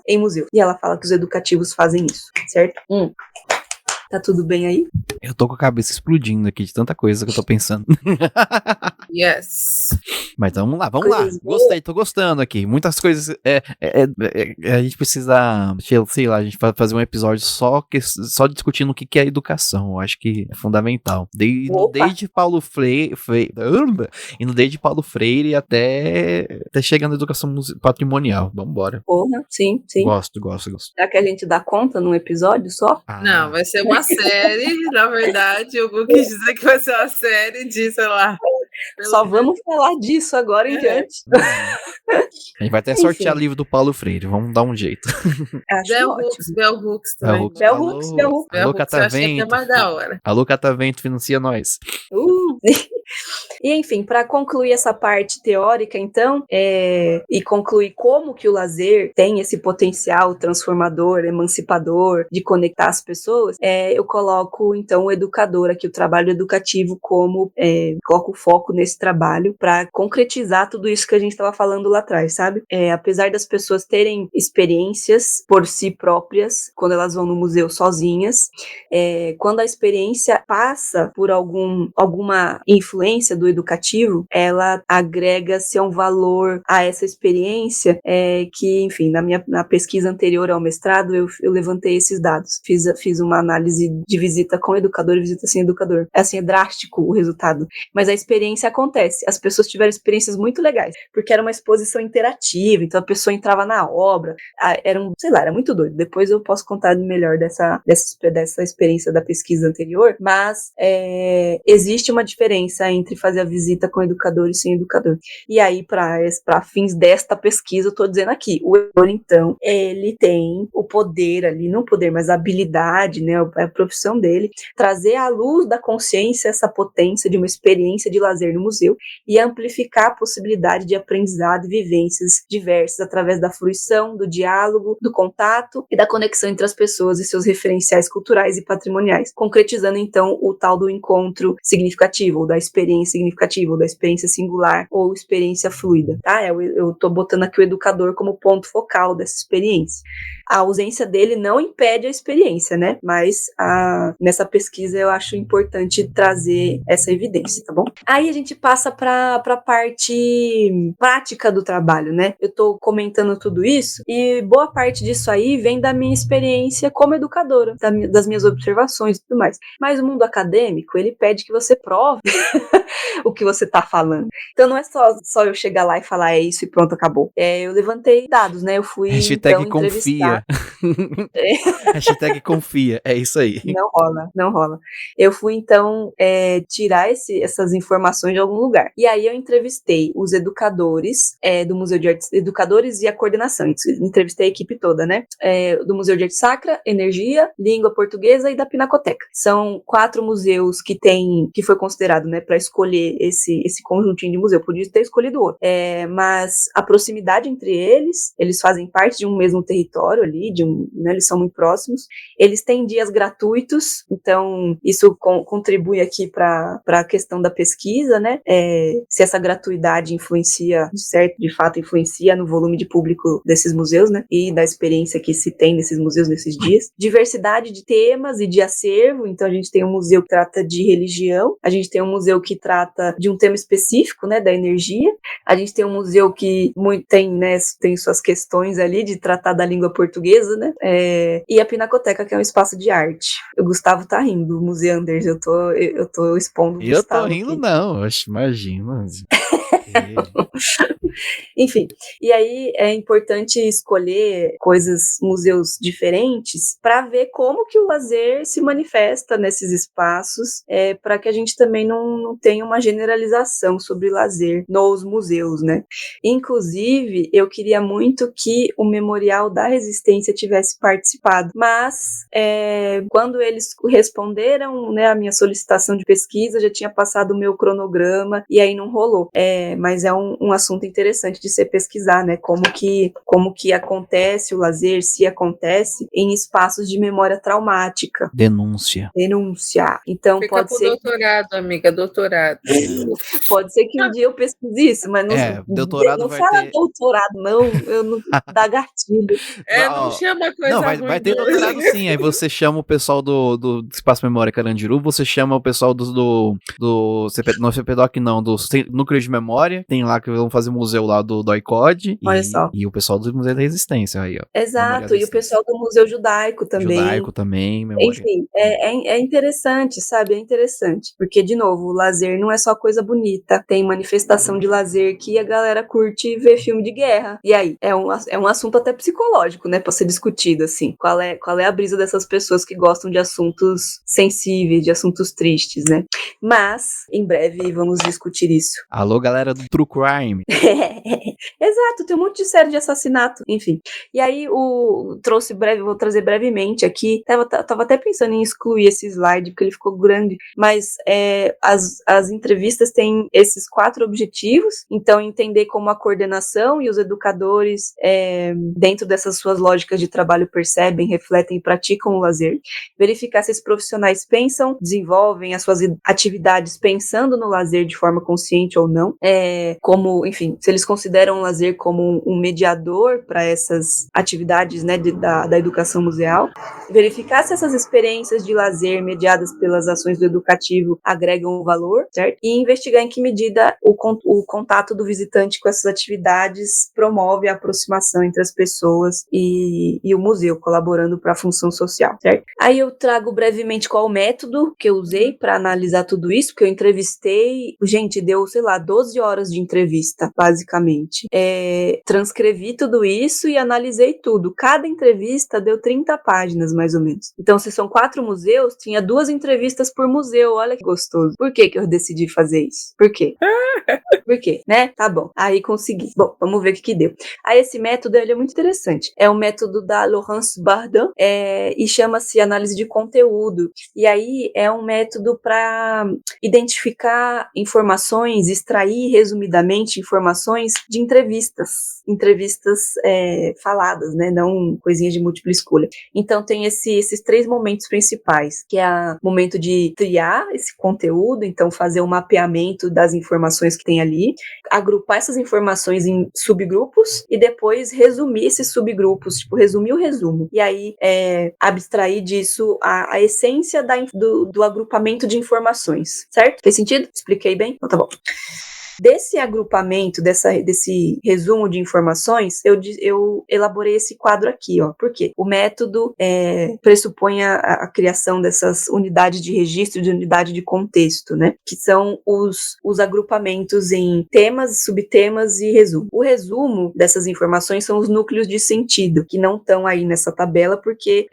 em museu. E ela fala que os educativos fazem isso, certo? Tá tudo bem aí? Eu tô com a cabeça explodindo aqui de tanta coisa que eu tô pensando. Yes. Mas vamos lá. Gostei, tô gostando aqui. Muitas coisas. A gente precisa, sei lá, a gente vai fazer um episódio só discutindo o que é educação. Eu acho que é fundamental. Desde Paulo Freire, desde Paulo Freire até chegando à educação patrimonial. Vambora. Porra, sim. Gosto. Será que a gente dá conta num episódio só? Não, vai ser uma série, na verdade. Eu quis dizer que vai ser uma série de, sei lá. Só vamos falar disso agora em diante. A gente vai até sortear livro do Paulo Freire, vamos dar um jeito. Bell Hooks também. Bell Hooks. Alô, Catavento. É mais da hora. Alô, Catavento, financia nós. E, enfim, para concluir essa parte teórica, então, e concluir como que o lazer tem esse potencial transformador, emancipador, de conectar as pessoas, eu coloco, então, o educador aqui, o trabalho educativo, como coloco foco nesse trabalho para concretizar tudo isso que a gente estava falando lá atrás, sabe? Apesar das pessoas terem experiências por si próprias, quando elas vão no museu sozinhas, quando a experiência passa por alguma influência do educativo, ela agrega-se um valor a essa experiência, que, enfim, na pesquisa anterior ao mestrado, eu levantei esses dados. Fiz uma análise de visita com educador e visita sem educador. É drástico o resultado. Mas a experiência acontece. As pessoas tiveram experiências muito legais, porque era uma exposição interativa, então a pessoa entrava na obra, era muito doido. Depois eu posso contar melhor dessa experiência da pesquisa anterior, mas existe uma diferença entre fazer a visita com educador e sem educador. E aí, para fins desta pesquisa, eu tô dizendo aqui, o educador, então, ele tem o poder ali, não o poder, mas a habilidade, né, a profissão dele, trazer à luz da consciência essa potência de uma experiência de lazer no museu e amplificar a possibilidade de aprendizado e vivências diversas através da fruição, do diálogo, do contato e da conexão entre as pessoas e seus referenciais culturais e patrimoniais, concretizando, então, o tal do encontro significativo, ou da experiência significativa, ou da experiência singular, ou experiência fluida, tá? Eu tô botando aqui o educador como ponto focal dessa experiência. a ausência dele não impede a experiência, né? Mas nessa pesquisa eu acho importante trazer essa evidência, tá bom? Aí a gente passa para a parte prática do trabalho, né? Eu tô comentando tudo isso e boa parte disso aí vem da minha experiência como educadora, das minhas observações e tudo mais. Mas o mundo acadêmico, ele pede que você prove o que você tá falando. Então não é só eu chegar lá e falar é isso e pronto, acabou. Eu levantei dados, né? Eu fui Hashtag então confia. Hashtag confia, é isso aí. Não rola. Eu fui então tirar essas informações de algum lugar. E aí eu entrevistei os educadores do Museu de Artes, educadores e a coordenação. Entrevistei a equipe toda, né? Do Museu de Arte Sacra, Energia, Língua Portuguesa e da Pinacoteca. São 4 museus que foi considerado, né, para escolher esse conjuntinho de museu. Podia ter escolhido outro. Mas a proximidade entre eles fazem parte de um mesmo território ali, né, eles são muito próximos. Eles têm dias gratuitos, então isso contribui aqui para a questão da pesquisa, né? Se essa gratuidade influencia, de fato influencia no volume de público desses museus, né? E da experiência que se tem nesses museus nesses dias. Diversidade de temas e de acervo, então a gente tem um museu que trata de religião, a gente tem um museu que trata de um tema específico, né, da energia, a gente tem um museu que tem suas questões ali de tratar da língua portuguesa, né? E a Pinacoteca, que é um espaço de arte. O Gustavo tá rindo, Museanders, eu tô expondo o Gustavo. Eu tô rindo, aqui. Não, imagina. Enfim, e aí é importante escolher museus diferentes para ver como que o lazer se manifesta nesses espaços, para que a gente também não tenha uma generalização sobre lazer nos museus, né? Inclusive, eu queria muito que o Memorial da Resistência tivesse participado, mas quando eles responderam, né, a minha solicitação de pesquisa, já tinha passado o meu cronograma e aí não rolou. Mas é um assunto interessante de se pesquisar, né? Como que acontece o lazer, se acontece em espaços de memória traumática. Denúncia. Então Fica pode pro ser doutorado, amiga, doutorado. Pode ser que um dia eu pesquise isso, mas doutorado não vai fala ter... doutorado, não, eu não dá gatilho. Não chama coisa Não, vai ter doutorado sim, aí você chama o pessoal do Espaço Memória Carandiru, você chama o pessoal do CPDOC não, do Núcleo de Memória, tem lá que vão fazer museu lá do ICOD, e o pessoal do Museu da Resistência aí, ó. Exato, e o pessoal do Museu Judaico também. Memória. Enfim, é interessante, sabe? É interessante, porque, de novo, o lazer não é só coisa bonita, tem manifestação de lazer que a galera curte ver filme de guerra. E aí, é um assunto até psicológico, né, pra ser discutido, assim. Qual é a brisa dessas pessoas que gostam de assuntos sensíveis, de assuntos tristes, né? Mas, em breve, vamos discutir isso. Alô, galera do True Crime. Exato, tem um monte de série de assassinato, enfim. E aí, vou trazer brevemente aqui, tava até pensando em excluir esse slide, porque ele ficou grande, mas as entrevistas têm esses 4 objetivos, então entender como a coordenação e os educadores, dentro dessas suas lógicas de trabalho, percebem, refletem e praticam o lazer, verificar se esses profissionais pensam, desenvolvem as suas atividades pensando no lazer de forma consciente ou não, enfim, se eles consideram o lazer como um mediador para essas atividades, né, da educação museal, verificar se essas experiências de lazer mediadas pelas ações do educativo agregam valor, certo? E investigar em que medida o contato do visitante com essas atividades promove a aproximação entre as pessoas e o museu, colaborando para a função social, certo? Aí eu trago brevemente qual o método que eu usei para analisar tudo isso, porque eu entrevistei, gente, deu, 12 horas de entrevista, basicamente. Transcrevi tudo isso e analisei tudo. Cada entrevista deu 30 páginas, mais ou menos. Então, se são 4 museus, tinha 2 entrevistas por museu. Olha que gostoso. Por que eu decidi fazer isso? Por quê? Por quê, né? Tá bom. Aí consegui. Bom, vamos ver o que deu. Aí esse método, ele é muito interessante. É um método da Laurence Bardin, e chama-se análise de conteúdo. E aí é um método para identificar informações, extrair resumidamente informações de entrevistas faladas, né, não coisinhas de múltipla escolha. Então tem esses 3 momentos principais, que é o momento de triar esse conteúdo, então fazer um mapeamento das informações que tem ali, agrupar essas informações em subgrupos e depois resumir esses subgrupos, tipo, resumir o resumo. E aí abstrair disso a essência do agrupamento de informações, certo? Fez sentido? Expliquei bem? Então tá bom. Desse agrupamento, desse resumo de informações, eu elaborei esse quadro aqui, ó. Por quê? O método pressupõe a criação dessas unidades de registro, de unidade de contexto, né? Que são os agrupamentos em temas, subtemas e resumo. O resumo dessas informações são os núcleos de sentido, que não estão aí nessa tabela, porque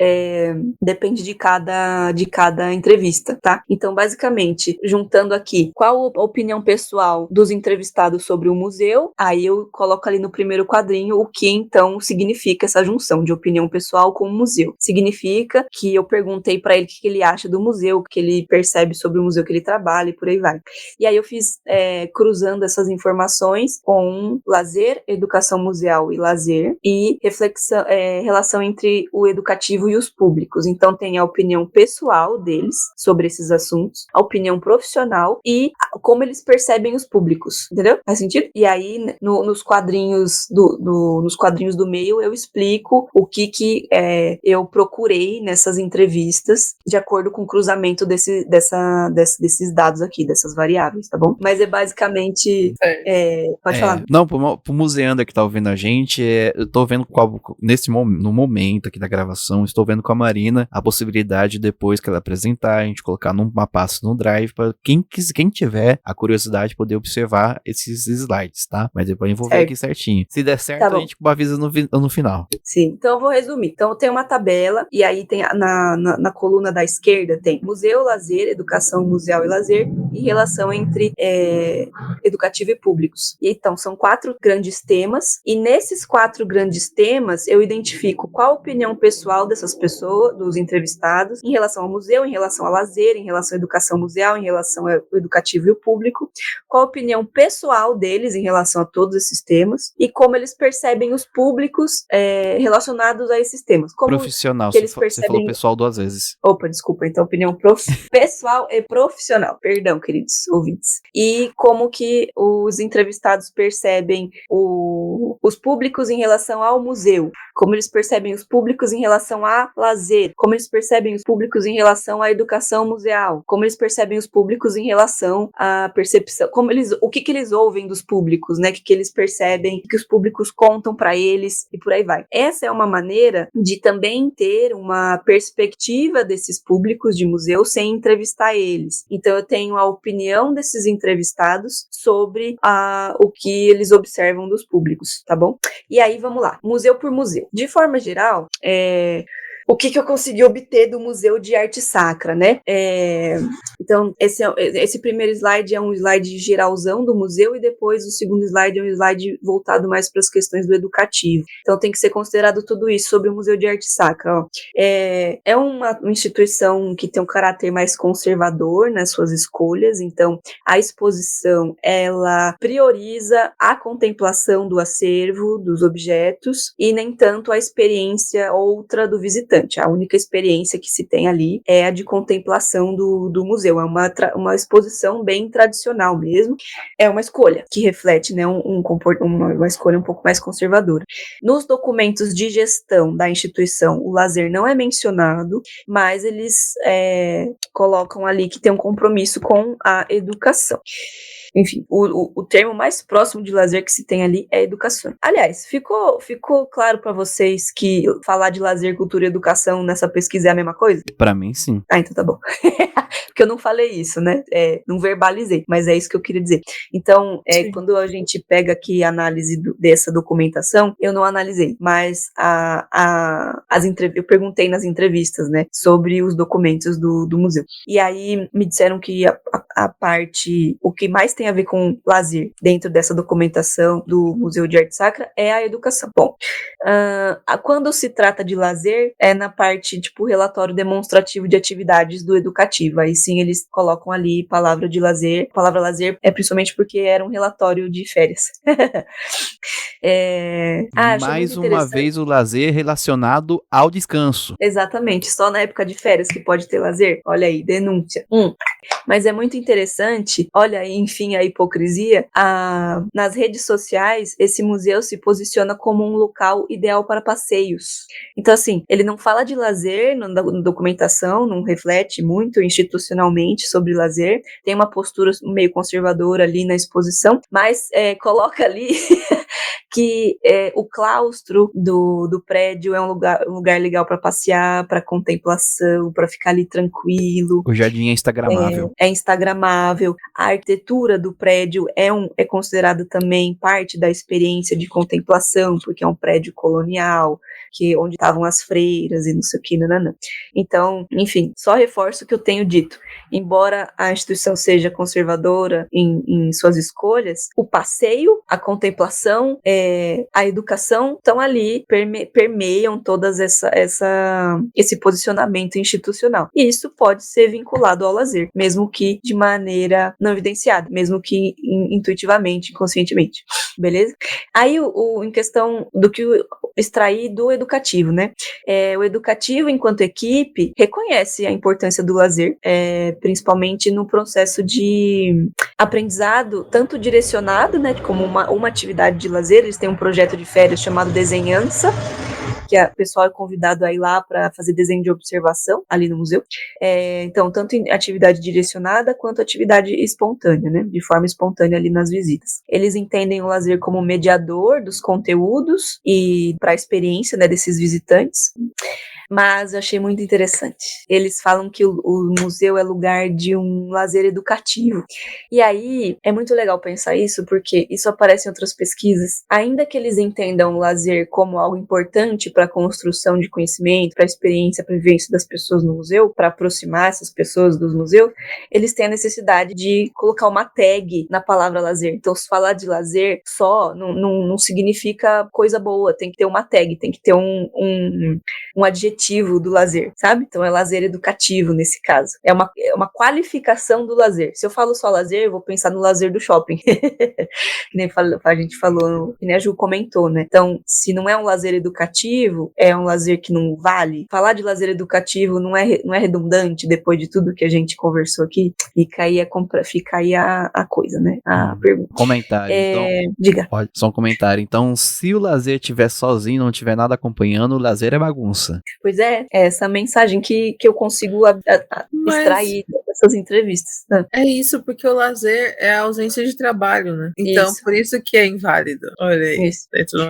depende de cada entrevista, tá? Então, basicamente, juntando aqui, qual a opinião pessoal dos entrevistados sobre o museu, aí eu coloco ali no primeiro quadrinho o que então significa essa junção de opinião pessoal com o museu. Significa que eu perguntei para ele o que ele acha do museu, o que ele percebe sobre o museu que ele trabalha e por aí vai. E aí eu fiz cruzando essas informações com lazer, educação museal e lazer e reflexão, relação entre o educativo e os públicos. Então tem a opinião pessoal deles sobre esses assuntos, a opinião profissional e como eles percebem os públicos. Entendeu? Faz sentido? E aí, nos quadrinhos do meio, eu explico o que eu procurei nessas entrevistas, de acordo com o cruzamento desses dados aqui, dessas variáveis, tá bom? Mas é basicamente... pode falar. Não, pro museanda que tá ouvindo a gente, eu tô vendo no momento aqui da gravação, estou vendo com a Marina a possibilidade, depois que ela apresentar, a gente colocar numa pasta no Drive, para quem tiver a curiosidade poder observar esses slides, tá? Mas depois eu vou ver aqui certinho. Se der certo, a gente avisa no final. Sim, então eu vou resumir. Então tem uma tabela, e aí tem na coluna da esquerda tem museu, lazer, educação museal e lazer, e relação entre educativo e públicos. E então são 4 grandes temas, e nesses 4 grandes temas eu identifico qual a opinião pessoal dessas pessoas, dos entrevistados, em relação ao museu, em relação ao lazer, em relação à educação museal, em relação ao educativo e o público, qual a opinião pessoal deles em relação a todos esses temas e como eles percebem os públicos relacionados a esses temas. Como profissional, que eles você falou pessoal 2 vezes. Opa, desculpa, então opinião pessoal e profissional, perdão, queridos ouvintes. E como que os entrevistados percebem os públicos em relação ao museu, como eles percebem os públicos em relação a lazer, como eles percebem os públicos em relação à educação museal, como eles percebem os públicos em relação à percepção, o que eles ouvem dos públicos, né? O que eles percebem, o que os públicos contam para eles e por aí vai. Essa é uma maneira de também ter uma perspectiva desses públicos de museu sem entrevistar eles. Então eu tenho a opinião desses entrevistados sobre o que eles observam dos públicos, tá bom? E aí vamos lá, museu por museu. De forma geral, o que eu consegui obter do Museu de Arte Sacra, né? Então, esse primeiro slide é um slide geralzão do museu e depois o segundo slide é um slide voltado mais para as questões do educativo. Então, tem que ser considerado tudo isso sobre o Museu de Arte Sacra. Ó. É uma instituição que tem um caráter mais conservador nas suas escolhas, então a exposição, ela prioriza a contemplação do acervo, dos objetos, e nem tanto a experiência outra do visitante. A única experiência que se tem ali é a de contemplação do museu. É uma exposição bem tradicional mesmo. É uma escolha que reflete, né, uma escolha um pouco mais conservadora. Nos documentos de gestão da instituição, o lazer não é mencionado, mas eles colocam ali que tem um compromisso com a educação. Enfim, o termo mais próximo de lazer que se tem ali é educação. Aliás, ficou claro para vocês que falar de lazer, cultura e educação nessa pesquisa é a mesma coisa? Para mim, sim. Ah, então tá bom. Porque eu não falei isso, né? Não verbalizei, mas é isso que eu queria dizer. Então, quando a gente pega aqui a análise dessa documentação, eu não analisei, mas eu perguntei nas entrevistas, né, sobre os documentos do museu. E aí me disseram que a parte, o que mais tem a ver com lazer dentro dessa documentação do Museu de Arte Sacra é a educação. Bom, quando se trata de lazer, é na parte, tipo, relatório demonstrativo de atividades do educativo. Aí sim assim, eles colocam ali palavra de lazer. A palavra lazer é principalmente porque era um relatório de férias. Mais uma vez o lazer relacionado ao descanso. Exatamente, só na época de férias que pode ter lazer. Olha aí, denúncia. Mas é muito interessante, olha aí, enfim, a hipocrisia. Nas redes sociais, esse museu se posiciona como um local ideal para passeios. Então, assim, ele não fala de lazer na documentação, não reflete muito institucionalmente sobre lazer, tem uma postura meio conservadora ali na exposição, mas coloca ali que o claustro do prédio é um lugar legal para passear, para contemplação, para ficar ali tranquilo. O jardim é instagramável. É instagramável. A arquitetura do prédio é considerada também parte da experiência de contemplação, porque é um prédio colonial, onde estavam as freiras e não sei o que, nananã. Então, enfim, só reforço o que eu tenho dito. Embora a instituição seja conservadora em suas escolhas, o passeio, a contemplação, a educação estão ali, permeiam todas esse posicionamento institucional. E isso pode ser vinculado ao lazer, mesmo que de maneira não evidenciada, mesmo que intuitivamente, inconscientemente. Beleza? Aí, em questão do que extrair do educativo, né? O educativo, enquanto equipe, reconhece a importância do lazer, principalmente no processo de aprendizado, tanto direcionado, né, como uma atividade de lazer. Eles têm um projeto de férias chamado Desenhança, que o pessoal é convidado a ir lá para fazer desenho de observação ali no museu. Então, tanto em atividade direcionada quanto atividade espontânea, né? De forma espontânea ali nas visitas. Eles entendem o lazer como mediador dos conteúdos e para a experiência, né, desses visitantes. Mas eu achei muito interessante. Eles falam que o museu é lugar de um lazer educativo. E aí, é muito legal pensar isso, porque isso aparece em outras pesquisas. Ainda que eles entendam o lazer como algo importante para a construção de conhecimento, para a experiência, para a vivência das pessoas no museu, para aproximar essas pessoas dos museus, eles têm a necessidade de colocar uma tag na palavra lazer. Então, se falar de lazer só, não significa coisa boa. Tem que ter uma tag, tem que ter um adjetivo do lazer, sabe? Então é lazer educativo nesse caso. É uma qualificação do lazer. Se eu falo só lazer, eu vou pensar no lazer do shopping. Que nem a gente falou, que nem a Ju comentou, né? Então, se não é um lazer educativo, é um lazer que não vale. Falar de lazer educativo não é redundante depois de tudo que a gente conversou aqui. Fica aí a coisa, né? A pergunta. Comentário. Então, diga. Pode, só um comentário. Então, se o lazer estiver sozinho, não tiver nada acompanhando, o lazer é bagunça. Pois é essa mensagem que eu consigo extrair dessas entrevistas. Né? É isso, porque o lazer é a ausência de trabalho, né? Então, por isso que é inválido. Olha aí. Isso.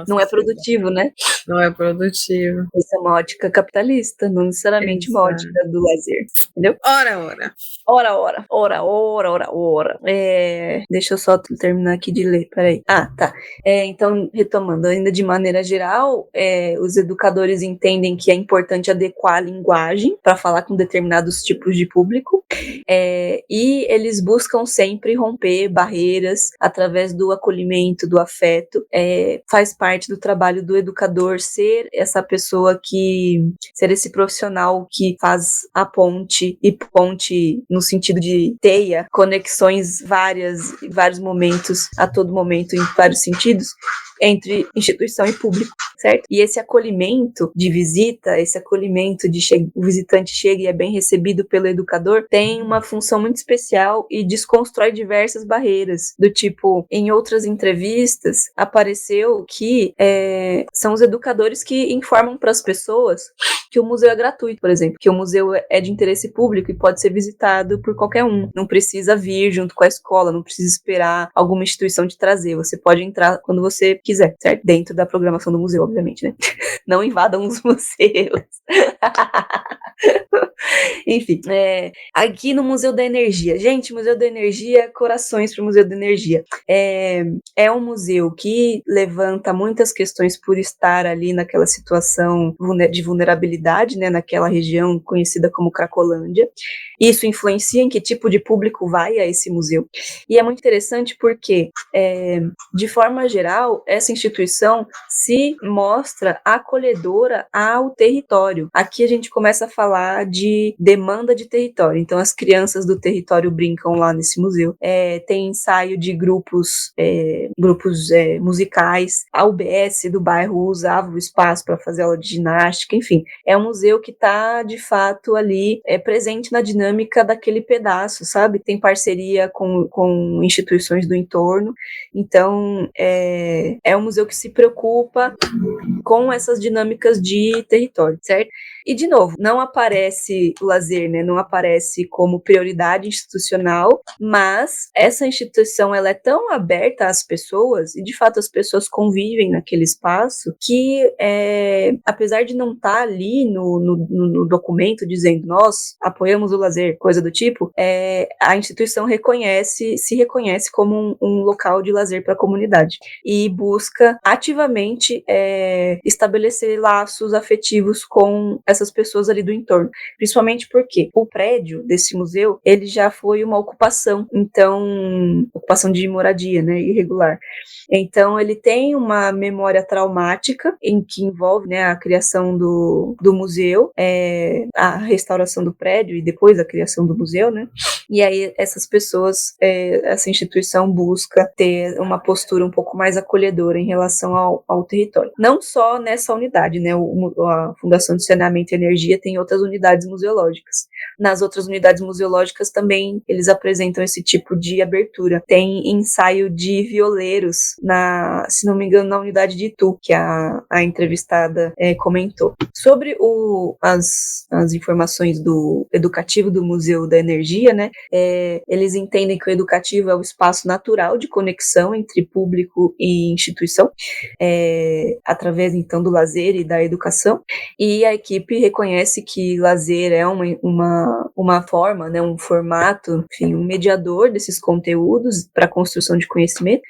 Não é produtivo, né? Não é produtivo. Isso é uma ótica capitalista, não necessariamente uma ótica do lazer. Entendeu? Ora. Deixa eu só terminar aqui de ler, peraí. Tá. Então, retomando, ainda de maneira geral, os educadores entendem que é importante adequar a linguagem para falar com determinados tipos de público, e eles buscam sempre romper barreiras através do acolhimento, do afeto. Faz parte do trabalho do educador ser essa pessoa ser esse profissional que faz a ponte no sentido de teia, conexões vários momentos, a todo momento, em vários sentidos, entre instituição e público, certo? E esse acolhimento de visita, esse acolhimento de o visitante chega e é bem recebido pelo educador, tem uma função muito especial e desconstrói diversas barreiras, do tipo, em outras entrevistas, apareceu que são os educadores que informam para as pessoas que o museu é gratuito, por exemplo, que o museu é de interesse público e pode ser visitado por qualquer um. Não precisa vir junto com a escola, não precisa esperar alguma instituição te trazer. Você pode entrar quando você quiser, certo? Dentro da programação do museu, obviamente, né? Não invadam os museus. Enfim, aqui no Museu da Energia. Gente, Museu da Energia, corações para o Museu da Energia. É um museu que levanta muitas questões por estar ali naquela situação de vulnerabilidade, né, naquela região conhecida como Cracolândia. Isso influencia em que tipo de público vai a esse museu. E é muito interessante porque, de forma geral, essa instituição se mostra acolhedora ao território. Aqui a gente começa a falar de demanda de território. Então as crianças do território brincam lá nesse museu. Tem ensaio de grupos musicais. A UBS do bairro usava o espaço para fazer aula de ginástica, enfim. É um museu que está, de fato, ali presente na dinâmica daquele pedaço, sabe? Tem parceria com instituições do entorno. Então, é um museu que se preocupa com essas dinâmicas de território, certo? E, de novo, não aparece o lazer, né? Não aparece como prioridade institucional, mas essa instituição ela é tão aberta às pessoas, e de fato as pessoas convivem naquele espaço, que apesar de não estar ali no documento dizendo nós apoiamos o lazer, coisa do tipo, a instituição se reconhece como um local de lazer para a comunidade e busca ativamente estabelecer laços afetivos com essas pessoas ali do entorno, principalmente porque o prédio desse museu, ele já foi uma ocupação, então, ocupação de moradia, né, irregular. Então, ele tem uma memória traumática em que envolve, né, a criação do museu, a restauração do prédio e depois a criação do museu, né, e aí essas pessoas, essa instituição busca ter uma postura um pouco mais acolhedora em relação ao território. Não só nessa unidade, né, a Fundação de Saneamento e Energia tem outras unidades museológicas. Nas outras unidades museológicas também eles apresentam esse tipo de abertura. Tem ensaio de violeiros, se não me engano, na unidade de Itu, que a entrevistada comentou. Sobre as informações do educativo do Museu da Energia, né, eles entendem que o educativo é o espaço natural de conexão entre público e instituição, através, então, do lazer e da educação, e a equipe reconhece que lazer é uma forma, né, um formato, enfim, um mediador desses conteúdos para a construção de conhecimento.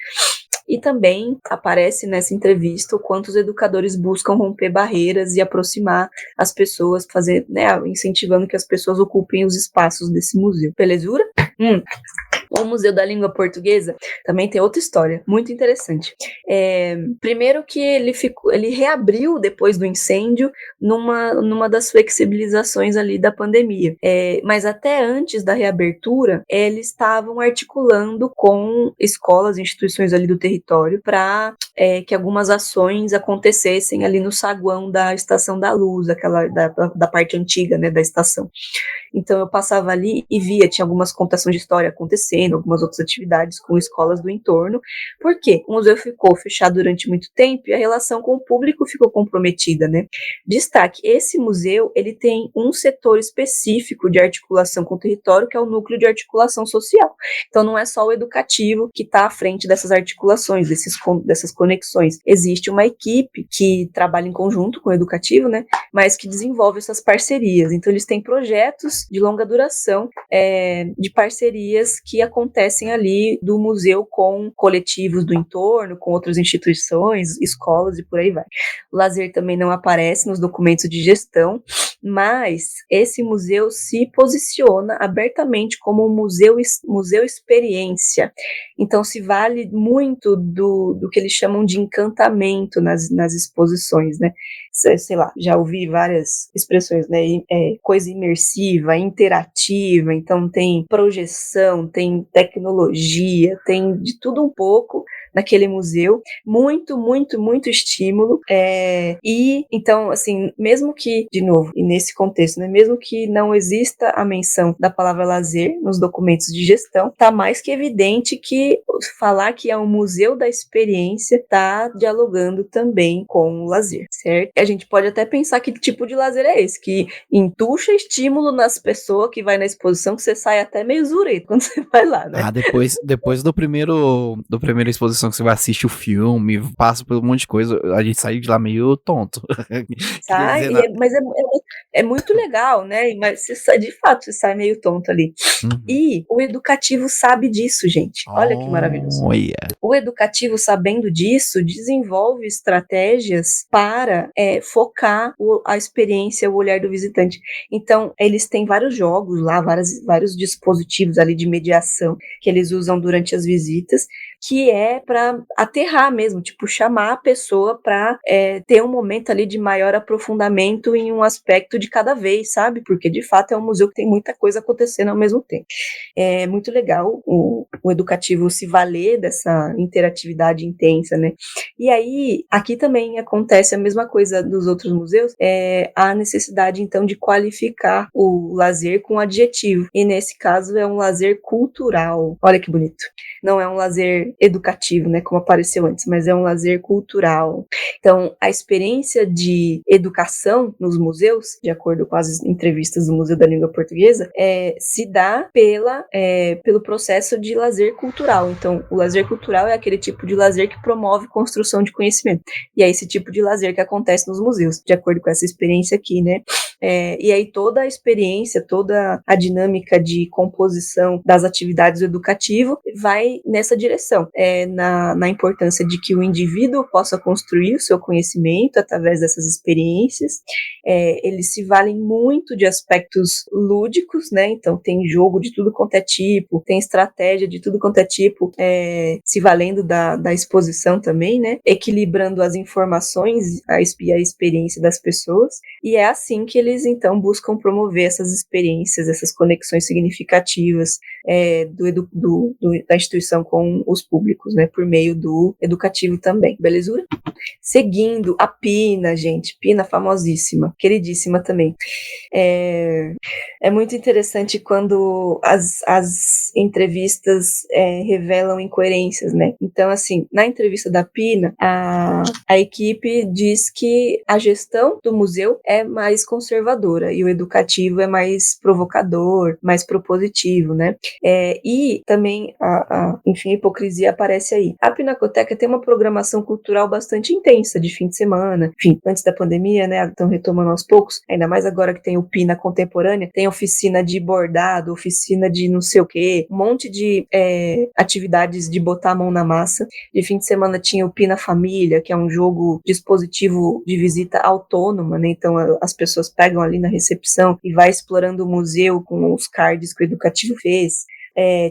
E também aparece nessa entrevista o quanto os educadores buscam romper barreiras e aproximar as pessoas, incentivando que as pessoas ocupem os espaços desse museu. Belezura? O Museu da Língua Portuguesa também tem outra história muito interessante. Primeiro que ele reabriu depois do incêndio numa das flexibilizações ali da pandemia. Mas até antes da reabertura, eles estavam articulando com escolas e instituições ali do território para que algumas ações acontecessem ali no saguão da Estação da Luz, aquela da parte antiga, né, da estação. Então eu passava ali e via, tinha algumas contações de história acontecendo, algumas outras atividades com escolas do entorno. Por quê? O museu ficou fechado durante muito tempo e a relação com o público ficou comprometida, né? Destaque, esse museu, ele tem um setor específico de articulação com o território, que é o núcleo de articulação social. Então não é só o educativo que está à frente dessas articulações, dessas conexões. Existe uma equipe que trabalha em conjunto com o educativo, né? Mas que desenvolve essas parcerias. Então eles têm projetos de longa duração, de parcerias que acontecem ali do museu com coletivos do entorno, com outras instituições, escolas e por aí vai. O lazer também não aparece nos documentos de gestão, mas esse museu se posiciona abertamente como um museu experiência. Então se vale muito do que eles chamam de encantamento nas exposições, né? Sei lá, já ouvi várias expressões, né? Coisa imersiva, interativa, então tem projeção, tem tecnologia, tem de tudo um pouco naquele museu, muito, muito, muito estímulo, e então, assim, mesmo que, de novo, e nesse contexto, né, mesmo que não exista a menção da palavra lazer nos documentos de gestão, tá mais que evidente que falar que é um museu da experiência tá dialogando também com o lazer, certo? A gente pode até pensar que tipo de lazer é esse, que entuxa estímulo nas pessoas que vai na exposição, que você sai até meio zureto quando você vai lá, né? Depois do primeira exposição que você vai assistir o filme, passa por um monte de coisa, a gente sai de lá meio tonto. Sai, mas é muito legal, né? Mas de fato, você sai meio tonto ali. Uhum. E o educativo sabe disso, gente. Olha que maravilhoso. O educativo, sabendo disso, desenvolve estratégias para focar a experiência, o olhar do visitante. Então, eles têm vários jogos lá, vários dispositivos ali de mediação que eles usam durante as visitas, que é para aterrar mesmo, tipo, chamar a pessoa para ter um momento ali de maior aprofundamento em um aspecto de cada vez, sabe? Porque, de fato, é um museu que tem muita coisa acontecendo ao mesmo tempo. É muito legal o educativo se valer dessa interatividade intensa, né? E aí, aqui também acontece a mesma coisa dos outros museus, a necessidade, então, de qualificar o lazer com adjetivo. E, nesse caso, é um lazer cultural. Olha que bonito. Não é um lazer educativo, né, como apareceu antes, mas é um lazer cultural. Então, a experiência de educação nos museus, de acordo com as entrevistas do Museu da Língua Portuguesa, se dá pelo processo de lazer cultural. Então, o lazer cultural é aquele tipo de lazer que promove construção de conhecimento. E é esse tipo de lazer que acontece nos museus, de acordo com essa experiência aqui, né? E aí toda a experiência, toda a dinâmica de composição das atividades do educativo vai nessa direção, na importância de que o indivíduo possa construir o seu conhecimento através dessas experiências. Eles se valem muito de aspectos lúdicos, né? Então tem jogo de tudo quanto é tipo, tem estratégia de tudo quanto é tipo, se valendo da exposição também, né? Equilibrando as informações e a experiência das pessoas. E é assim que eles então buscam promover essas experiências, essas conexões significativas da instituição com os públicos, né, por meio do educativo também, belezura? Seguindo, a Pina, gente, Pina famosíssima, queridíssima também. É muito interessante quando as entrevistas revelam incoerências, né? Então, assim, na entrevista da Pina, a equipe diz que a gestão do museu é mais conservadora e o educativo é mais provocador, mais propositivo, né? E também, enfim, a hipocrisia aparece aí. A Pinacoteca tem uma programação cultural bastante intensa de fim de semana, enfim, antes da pandemia, né? Estão retomando aos poucos, ainda mais agora que tem o Pina Contemporânea, tem oficina de bordado, oficina de não sei o quê, um monte de atividades de botar a mão na massa. De fim de semana tinha o Pina Família, que é um jogo dispositivo de visita autônoma, né? Então as pessoas pegam ali na recepção e vai explorando o museu com os cards que o educativo fez.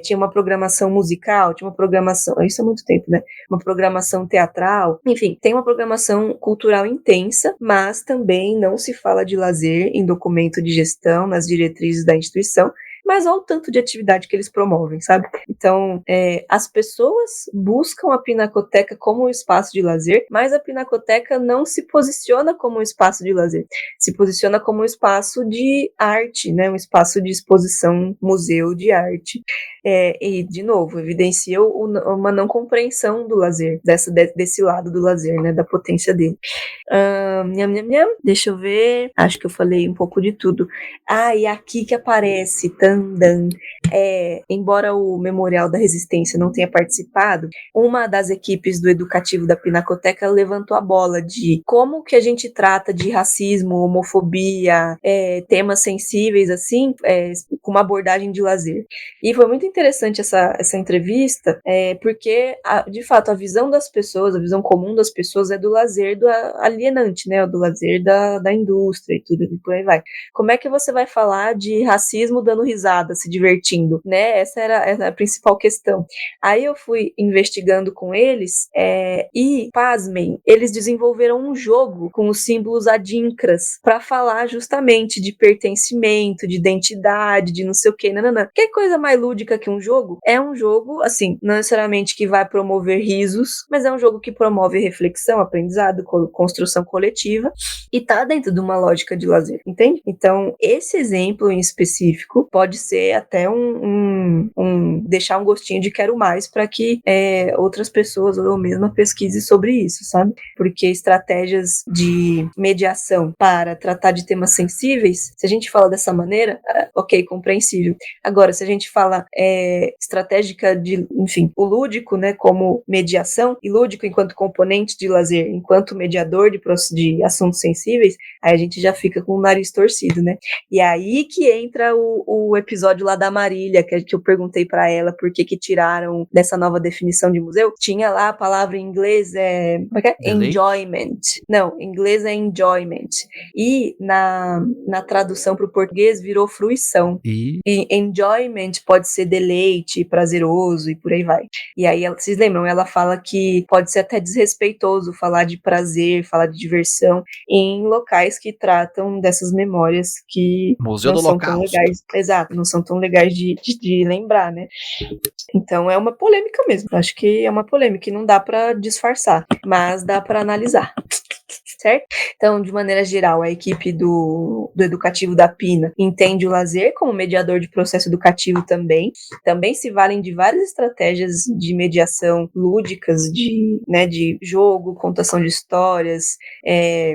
Tinha uma programação musical, tinha uma programação, isso há muito tempo, né? Uma programação teatral, enfim, tem uma programação cultural intensa, mas também não se fala de lazer em documento de gestão, nas diretrizes da instituição, mas olha o tanto de atividade que eles promovem, sabe? Então, as pessoas buscam a Pinacoteca como um espaço de lazer, mas a Pinacoteca não se posiciona como um espaço de lazer, se posiciona como um espaço de arte, né? Um espaço de exposição, museu de arte. E, de novo, evidencia uma não compreensão do lazer, desse lado do lazer, né? Da potência dele. Deixa eu ver, acho que eu falei um pouco de tudo. E aqui que aparece embora o Memorial da Resistência não tenha participado, uma das equipes do educativo da Pinacoteca levantou a bola de como que a gente trata de racismo, homofobia, temas sensíveis assim, com uma abordagem de lazer. E foi muito interessante essa entrevista, porque de fato a visão das pessoas, a visão comum das pessoas é do lazer do alienante, né, do lazer da indústria e tudo, e por aí vai. Como é que você vai falar de racismo dando risada, se divertindo, né? Essa era a principal questão. Aí eu fui investigando com eles e, pasmem, eles desenvolveram um jogo com os símbolos adinkras para falar justamente de pertencimento, de identidade, de não sei o que, nananã. Que coisa mais lúdica que um jogo? É um jogo, assim, não necessariamente que vai promover risos, mas é um jogo que promove reflexão, aprendizado, construção coletiva e tá dentro de uma lógica de lazer, entende? Então, esse exemplo em específico pode ser até deixar um gostinho de quero mais para que outras pessoas ou eu mesma pesquise sobre isso, sabe? Porque estratégias de mediação para tratar de temas sensíveis, se a gente fala dessa maneira, ok, compreensível. Agora, se a gente fala estratégica de, enfim, o lúdico, né, como mediação, e lúdico enquanto componente de lazer, enquanto mediador de assuntos sensíveis, aí a gente já fica com o nariz torcido, né? E aí que entra o episódio lá da Maria Marília, que eu perguntei para ela por que tiraram dessa nova definição de museu, tinha lá a palavra em inglês, como é que é? Enjoyment. Não, em inglês é enjoyment. E na tradução para o português virou fruição. E enjoyment pode ser deleite, prazeroso e por aí vai. E aí, vocês lembram? Ela fala que pode ser até desrespeitoso falar de prazer, falar de diversão em locais que tratam dessas memórias que Museu não do são tão Holocausto. legais. Exato, não são tão legais de lembrar, né? Então é uma polêmica mesmo. Acho que é uma polêmica e não dá para disfarçar, mas dá para analisar. Certo? Então, de maneira geral, a equipe do educativo da Pina entende o lazer como mediador de processo educativo também. Também se valem de várias estratégias de mediação lúdicas, de jogo, contação de histórias,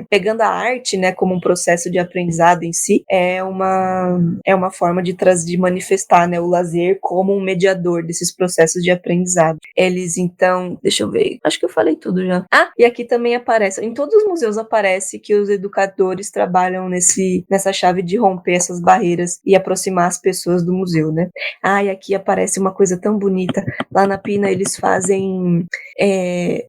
pegando a arte, né, como um processo de aprendizado em si, é uma forma de manifestar, né, o lazer como um mediador desses processos de aprendizado. Eles, então, deixa eu ver, acho que eu falei tudo já. E aqui também aparece, em todos os museus aparece que os educadores trabalham nessa chave de romper essas barreiras e aproximar as pessoas do museu, né? E aqui aparece uma coisa tão bonita. Lá na Pina eles fazem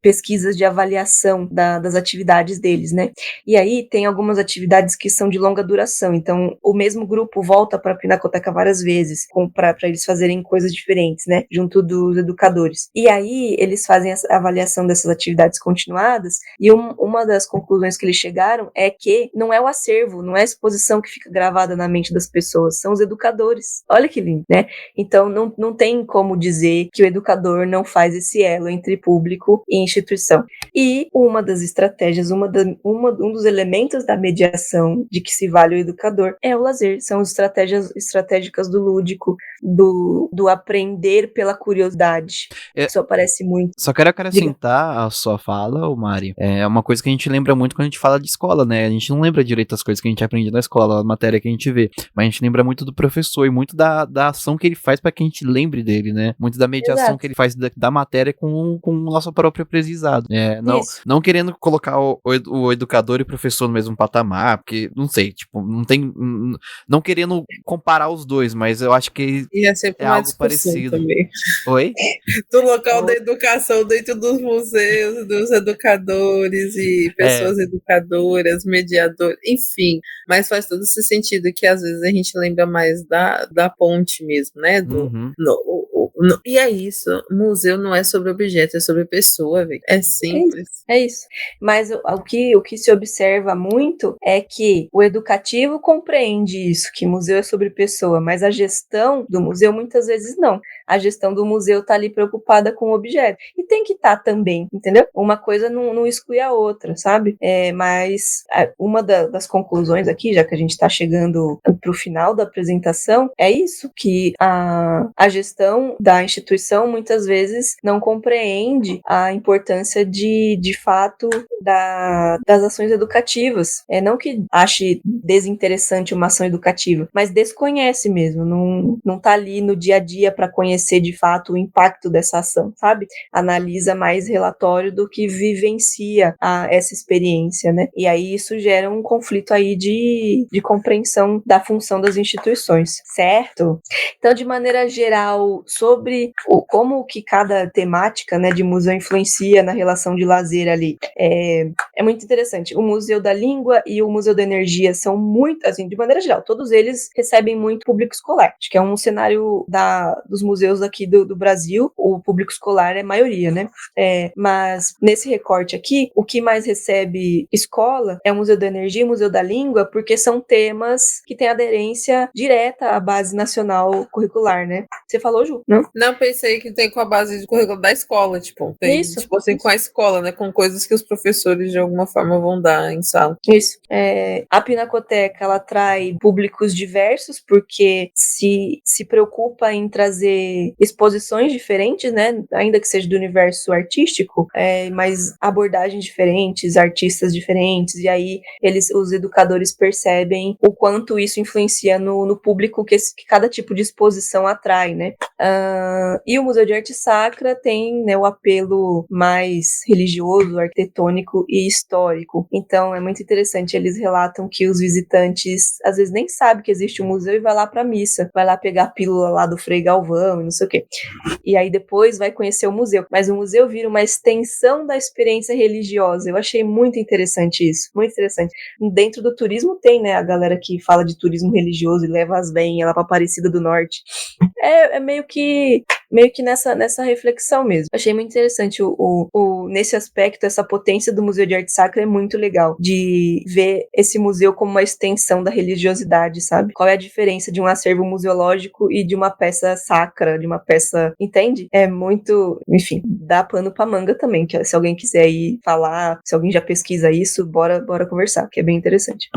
pesquisas de avaliação das atividades deles, né? E aí tem algumas atividades que são de longa duração, então o mesmo grupo volta para a Pinacoteca várias vezes para eles fazerem coisas diferentes, né? Junto dos educadores. E aí eles fazem a avaliação dessas atividades continuadas e uma das conclusões que eles chegaram é que não é o acervo, não é a exposição que fica gravada na mente das pessoas, são os educadores. Olha que lindo, né? Então não tem como dizer que o educador não faz esse elo entre público e instituição. E uma das estratégias, um dos elementos da mediação de que se vale o educador é o lazer, são as estratégias estratégicas do lúdico, do aprender pela curiosidade. Isso aparece muito. Só quero acrescentar a sua fala, Mari. É uma coisa que a gente lembra muito quando a gente fala de escola, né? A gente não lembra direito das coisas que a gente aprende na escola, da matéria que a gente vê, mas a gente lembra muito do professor e muito da ação que ele faz para que a gente lembre dele, né? Muito da mediação Exato. que ele faz da matéria com o nosso próprio aprendizado. Não querendo colocar o educador e o professor no mesmo patamar, porque, não sei, tipo, não querendo comparar os dois, mas eu acho que ia ser é algo parecido. Também. Oi? Do local da educação dentro dos museus, dos educadores e pessoas educadoras, mediadores, enfim. Mas faz todo esse sentido que às vezes a gente lembra mais da ponte mesmo, né? E é isso. Museu não é sobre objeto, é sobre pessoa, véio. É simples. É isso. Mas o que se observa muito é que o educativo compreende isso, que museu é sobre pessoa, mas a gestão do museu muitas vezes não. A gestão do museu está ali preocupada com o objeto. E tem que estar também, entendeu? Uma coisa não exclui a outra, sabe? Mas uma das conclusões aqui, já que a gente está chegando para o final da apresentação, é isso, que a gestão da instituição muitas vezes não compreende a importância de fato das ações educativas. Não que ache desinteressante uma ação educativa, mas desconhece mesmo, não tá ali no dia a dia para conhecer de fato o impacto dessa ação, sabe? Analisa mais relatório do que vivencia essa experiência, né? E aí isso gera um conflito aí de compreensão da função das instituições, certo? Então, de maneira geral, sobre como que cada temática, né, de museu influencia na relação de lazer ali, é muito interessante. O Museu da Língua e o Museu da Energia são muito, assim, de maneira geral, todos eles recebem muito público escolar, acho que é um cenário dos museus aqui do Brasil, o público escolar é maioria, né? Mas nesse recorte aqui, o que mais recebe escola é o Museu da Energia e o Museu da Língua, porque são temas que têm aderência direta à base nacional curricular, né? Você falou, Ju? Não, pensei que tem com a base de currículo da escola, tipo, tem, Isso, tipo assim, com a escola, né? Com coisas que os professores de alguma forma vão dar em sala. Isso. A Pinacoteca, ela atrai públicos diversos, porque se preocupa em trazer exposições diferentes, né? Ainda que seja do universo artístico, mas abordagens diferentes, artistas diferentes, e aí os educadores percebem o quanto isso influencia no público que cada tipo de exposição atrai, né? E o Museu de Arte Sacra tem, né, o apelo mais religioso, arquitetônico e histórico. Então é muito interessante, eles relatam que os visitantes às vezes nem sabem que existe um museu e vai lá pra missa, vai lá pegar a pílula lá do Frei Galvão e não sei o quê. E aí depois vai conhecer o museu. Mas o museu vira uma extensão da experiência religiosa. Eu achei muito interessante isso, muito interessante. Dentro do turismo tem, né, a galera que fala de turismo religioso e leva as veinhas lá pra Aparecida do Norte. É meio que nessa reflexão mesmo. Achei muito interessante nesse aspecto, essa potência do Museu de Arte Sacra é muito legal, de ver esse museu como uma extensão da religiosidade, sabe? Qual é a diferença de um acervo museológico e de uma peça sacra, de uma peça, entende? É muito, enfim, dá pano pra manga também, que se alguém quiser ir falar, se alguém já pesquisa isso, bora conversar, que é bem interessante.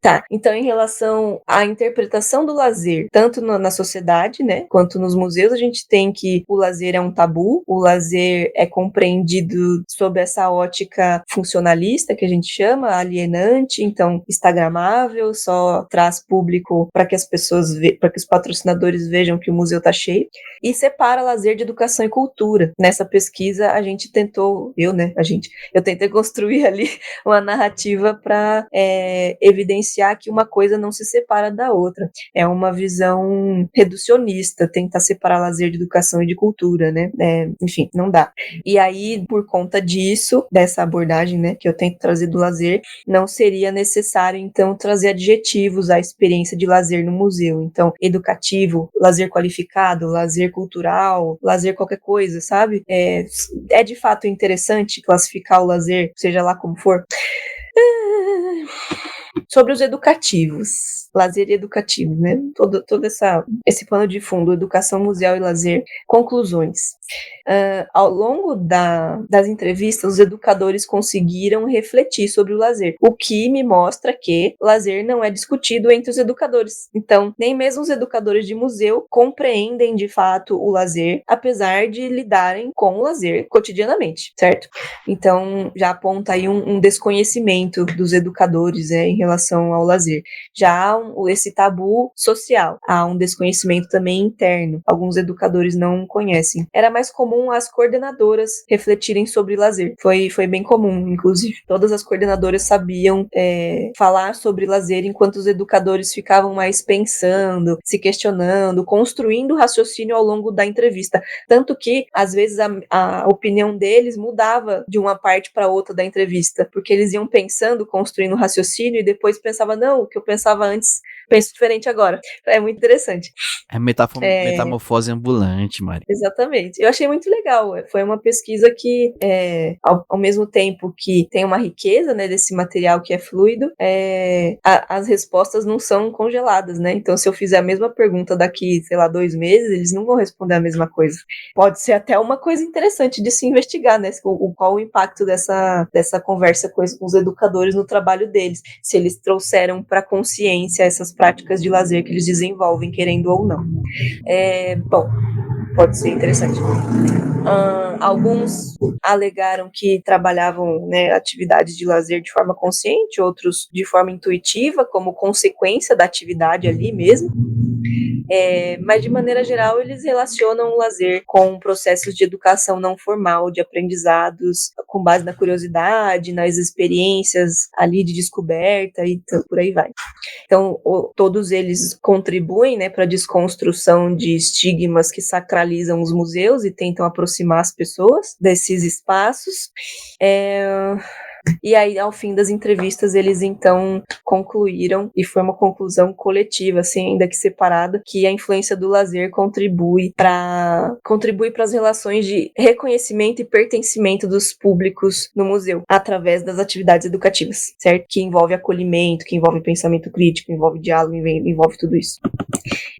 Tá, então em relação à interpretação do lazer, tanto na sociedade, né, quanto nos museus, a gente tem que o lazer é um tabu, o lazer é compreendido sob essa ótica funcionalista, que a gente chama, alienante, então instagramável, só traz público para que as pessoas para que os patrocinadores vejam que o museu tá cheio, e separa lazer de educação e cultura. Nessa pesquisa a gente tentou, eu tentei construir ali uma narrativa para evidenciar que uma coisa não se separa da outra. É uma visão reducionista, tentar separar lazer de educação e de cultura, né? Enfim, não dá. E aí, por conta disso, dessa abordagem, né, que eu tento trazer do lazer, não seria necessário, então, trazer adjetivos à experiência de lazer no museu. Então, educativo, lazer qualificado, lazer cultural, lazer qualquer coisa, sabe? É de fato interessante classificar o lazer, seja lá como for. Sobre os educativos, lazer e educativo, né? Todo esse pano de fundo, educação, museu e lazer. Conclusões. Ao longo das entrevistas, os educadores conseguiram refletir sobre o lazer, o que me mostra que lazer não é discutido entre os educadores. Então, nem mesmo os educadores de museu compreendem de fato o lazer, apesar de lidarem com o lazer cotidianamente, certo? Então, já aponta aí um desconhecimento dos educadores, em relação ao lazer. Já há esse tabu social, há um desconhecimento também interno. Alguns educadores não conhecem. Era mais comum as coordenadoras refletirem sobre lazer. Foi bem comum, inclusive. Todas as coordenadoras sabiam falar sobre lazer, enquanto os educadores ficavam mais pensando, se questionando, construindo raciocínio ao longo da entrevista. Tanto que, às vezes, a opinião deles mudava de uma parte para outra da entrevista, porque eles iam pensando, construindo raciocínio, e depois pensava, não, o que eu pensava antes, penso diferente agora. É muito interessante. É metamorfose ambulante, Mari. Exatamente. Eu achei muito legal. Foi uma pesquisa que, ao mesmo tempo que tem uma riqueza, né, desse material que é fluido, as respostas não são congeladas, né? Então, se eu fizer a mesma pergunta daqui, 2 meses, eles não vão responder a mesma coisa. Pode ser até uma coisa interessante de se investigar, né? Qual o impacto dessa conversa com os educadores no trabalho deles, se eles trouxeram para a consciência essas práticas de lazer que eles desenvolvem, querendo ou não. Bom, pode ser interessante. Alguns alegaram que trabalhavam, né, atividades de lazer de forma consciente, outros de forma intuitiva, como consequência da atividade ali mesmo. Mas, de maneira geral, eles relacionam o lazer com processos de educação não formal, de aprendizados com base na curiosidade, nas experiências ali de descoberta e por aí vai. Então, todos eles contribuem, né, para a desconstrução de estigmas que sacralizam os museus e tentam aproximar as pessoas desses espaços. E aí, ao fim das entrevistas, eles então concluíram, e foi uma conclusão coletiva, assim, ainda que separada, que a influência do lazer contribui para as relações de reconhecimento e pertencimento dos públicos no museu, através das atividades educativas, certo? Que envolve acolhimento, que envolve pensamento crítico, envolve diálogo, envolve tudo isso.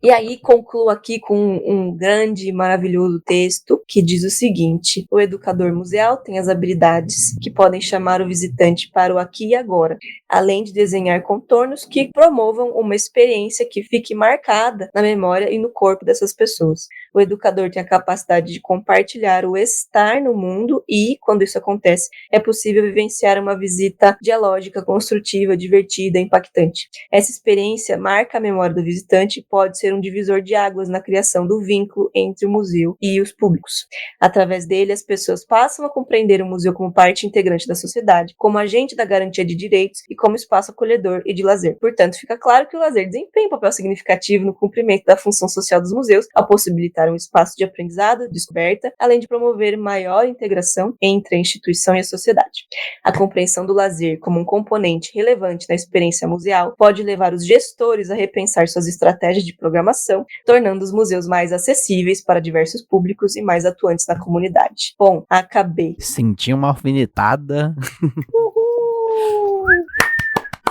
E aí, concluo aqui com um grande e maravilhoso texto que diz o seguinte: o educador museal tem as habilidades que podem chamar o visitante para o aqui e agora, além de desenhar contornos que promovam uma experiência que fique marcada na memória e no corpo dessas pessoas. o educador tem a capacidade de compartilhar o estar no mundo e, quando isso acontece, é possível vivenciar uma visita dialógica, construtiva, divertida, impactante. Essa experiência marca a memória do visitante e pode ser um divisor de águas na criação do vínculo entre o museu e os públicos. Através dele, as pessoas passam a compreender o museu como parte integrante da sociedade, como agente da garantia de direitos e como espaço acolhedor e de lazer. Portanto, fica claro que o lazer desempenha um papel significativo no cumprimento da função social dos museus, ao possibilitar um espaço de aprendizado, descoberta, além de promover maior integração entre a instituição e a sociedade. A compreensão do lazer como um componente relevante na experiência museal pode levar os gestores a repensar suas estratégias de programação, tornando os museus mais acessíveis para diversos públicos e mais atuantes na comunidade. Bom, acabei. Senti uma alfinetada.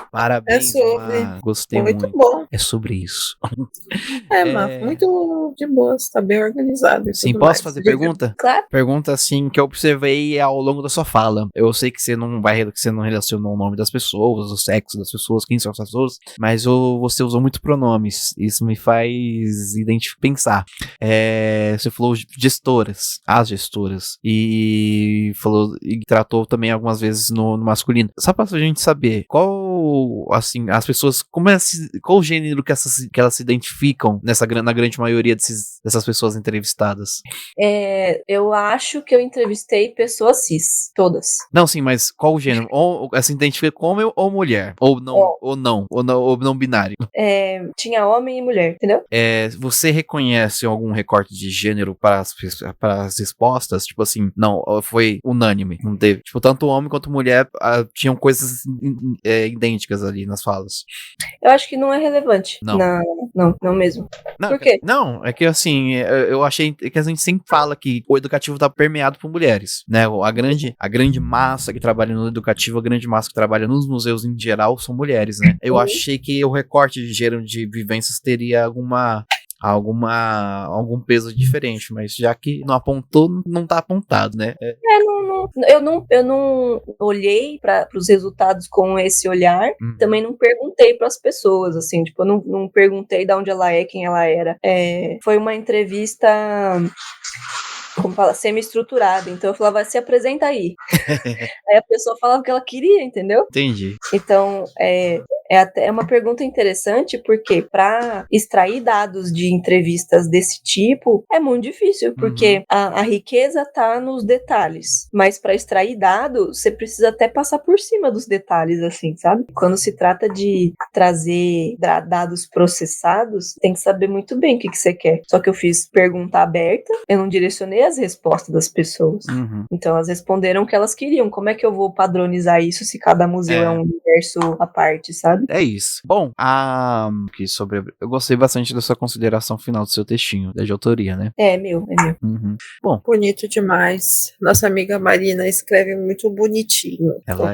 Parabéns, É sobre. Gostei Muito muito. bom. É sobre isso. Mas muito de boa, tá bem organizado. Sim, posso fazer pergunta? Claro. Pergunta assim que eu observei ao longo da sua fala. Eu sei que você não relacionou o nome das pessoas, o sexo das pessoas, quem são as pessoas, mas você usou muito pronomes. Isso me faz pensar. Você falou gestoras, as gestoras, e falou e tratou também algumas vezes no masculino. Só pra gente saber qual, assim, as pessoas, qual o gênero que elas se identificam na grande maioria dessas pessoas entrevistadas? Eu acho que eu entrevistei pessoas cis, todas. Não, sim, mas qual o gênero? Ou se identifica como homem ou mulher? Ou não binário? Tinha homem e mulher, entendeu? Você reconhece algum recorte de gênero para as respostas? Tipo assim, não, foi unânime. Não teve. Tipo, tanto homem quanto mulher tinham coisas idênticas ali nas falas. Eu acho que não é relevante. Não. Não mesmo. Não, Por quê? Não, é que assim, eu achei que a gente sempre fala que o educativo tá permeado por mulheres, né? A grande massa que trabalha no educativo, a grande massa que trabalha nos museus em geral são mulheres, né? Eu achei que o recorte de gênero de vivências teria algum peso diferente, mas já que não apontou, não tá apontado, né? Eu não olhei para os resultados com esse olhar, também não perguntei para as pessoas, assim, tipo, eu não perguntei de onde ela é, quem ela era. Foi uma entrevista, como fala, semi-estruturada, então eu falava, se apresenta aí. Aí a pessoa falava o que ela queria, entendeu? Entendi. Então, é uma pergunta interessante, porque para extrair dados de entrevistas desse tipo é muito difícil, porque a riqueza tá nos detalhes, mas para extrair dados, você precisa até passar por cima dos detalhes, assim, sabe? Quando se trata de trazer dados processados, tem que saber muito bem o que você quer. Só que eu fiz pergunta aberta, eu não direcionei as respostas das pessoas. Então elas responderam o que elas queriam. Como é que eu vou padronizar isso se cada museu é um universo à parte, sabe? É isso. Bom, eu gostei bastante da sua consideração final do seu textinho, de autoria, né? É meu. Bom. Bonito demais. Nossa amiga Marina escreve muito bonitinho. Ela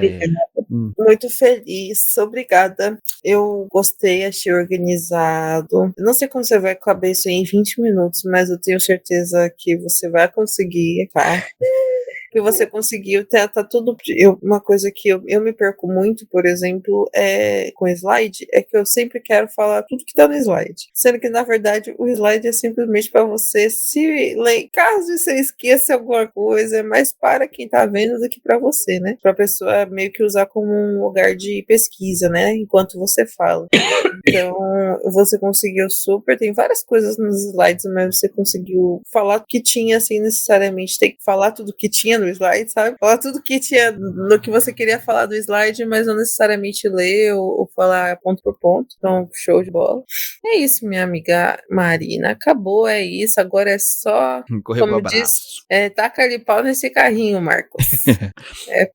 Muito feliz. Obrigada. Eu gostei, achei organizado. Eu não sei como você vai caber isso em 20 minutos, mas eu tenho certeza que você vai conseguir, tá? Que você conseguiu, tá tudo. Uma coisa que eu me perco muito, por exemplo, com slide, é que eu sempre quero falar tudo que tá no slide. Sendo que, na verdade, o slide é simplesmente para você se ler. Caso você esqueça alguma coisa, é mais para quem tá vendo do que para você, né? Pra pessoa meio que usar como um lugar de pesquisa, né? Enquanto você fala. Então, você conseguiu super. Tem várias coisas nos slides, mas você conseguiu falar o que tinha, sem necessariamente ter que falar tudo que tinha no slide, sabe? Falar tudo que tinha no que você queria falar do slide, mas não necessariamente ler ou falar ponto por ponto. Então, show de bola. É isso, minha amiga Marina. Acabou, é isso. Agora é só, como diz, taca ali pau nesse carrinho, Marcos.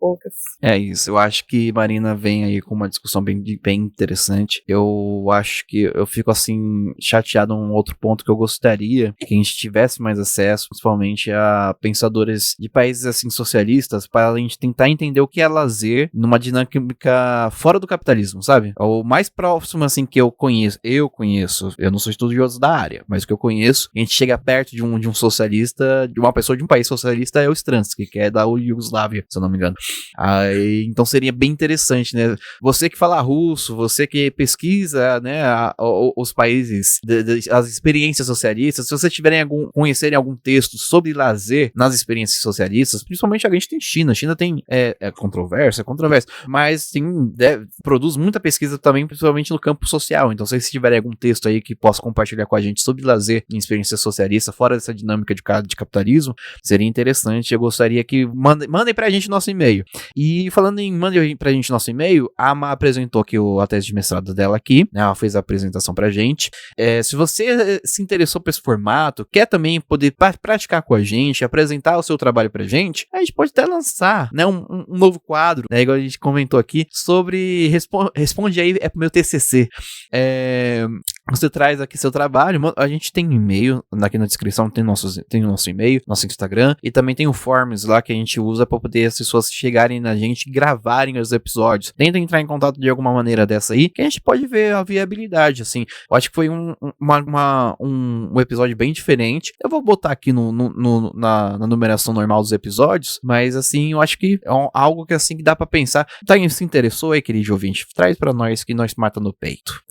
Poucas. É isso. Eu acho que Marina vem aí com uma discussão bem interessante. Eu acho que eu fico assim chateado um outro ponto que eu gostaria que a gente tivesse mais acesso, principalmente a pensadores de países assim socialistas, para a gente tentar entender o que é lazer numa dinâmica fora do capitalismo, sabe? O mais próximo assim que eu conheço, eu não sou estudioso da área, mas o que eu conheço, a gente chega perto de um socialista, de uma pessoa de um país socialista, é o Stransky, que é da Iugoslávia, se eu não me engano. Então seria bem interessante, né? Você que fala russo, você que pesquisa né, os países, as experiências socialistas. Se vocês conhecerem algum texto sobre lazer nas experiências socialistas, principalmente a gente tem China. China tem controvérsia, mas produz muita pesquisa também, principalmente no campo social. Então, se vocês tiverem algum texto aí que possa compartilhar com a gente sobre lazer em experiência socialista, fora dessa dinâmica de capitalismo, seria interessante. Eu gostaria que mandem pra gente nosso e-mail. E falando em mandem pra gente nosso e-mail, a Má apresentou aqui a tese de mestrado dela aqui, né? Ela fez a apresentação pra gente. Se você se interessou por esse formato, quer também poder praticar com a gente, apresentar o seu trabalho pra gente, a gente pode até lançar, né, um novo quadro, né, igual a gente comentou aqui, sobre responde aí, pro meu TCC. Você traz aqui seu trabalho, a gente tem e-mail, aqui na descrição tem o nosso e-mail, nosso Instagram, e também tem o Forms lá que a gente usa para poder as pessoas chegarem na gente e gravarem os episódios. Tenta entrar em contato de alguma maneira dessa aí, que a gente pode ver a viabilidade, assim. Eu acho que foi um episódio bem diferente. Eu vou botar aqui na numeração normal dos episódios, mas assim, eu acho que é algo que assim que dá para pensar. Se interessou aí, querido ouvinte? Traz para nós que nós mata no peito.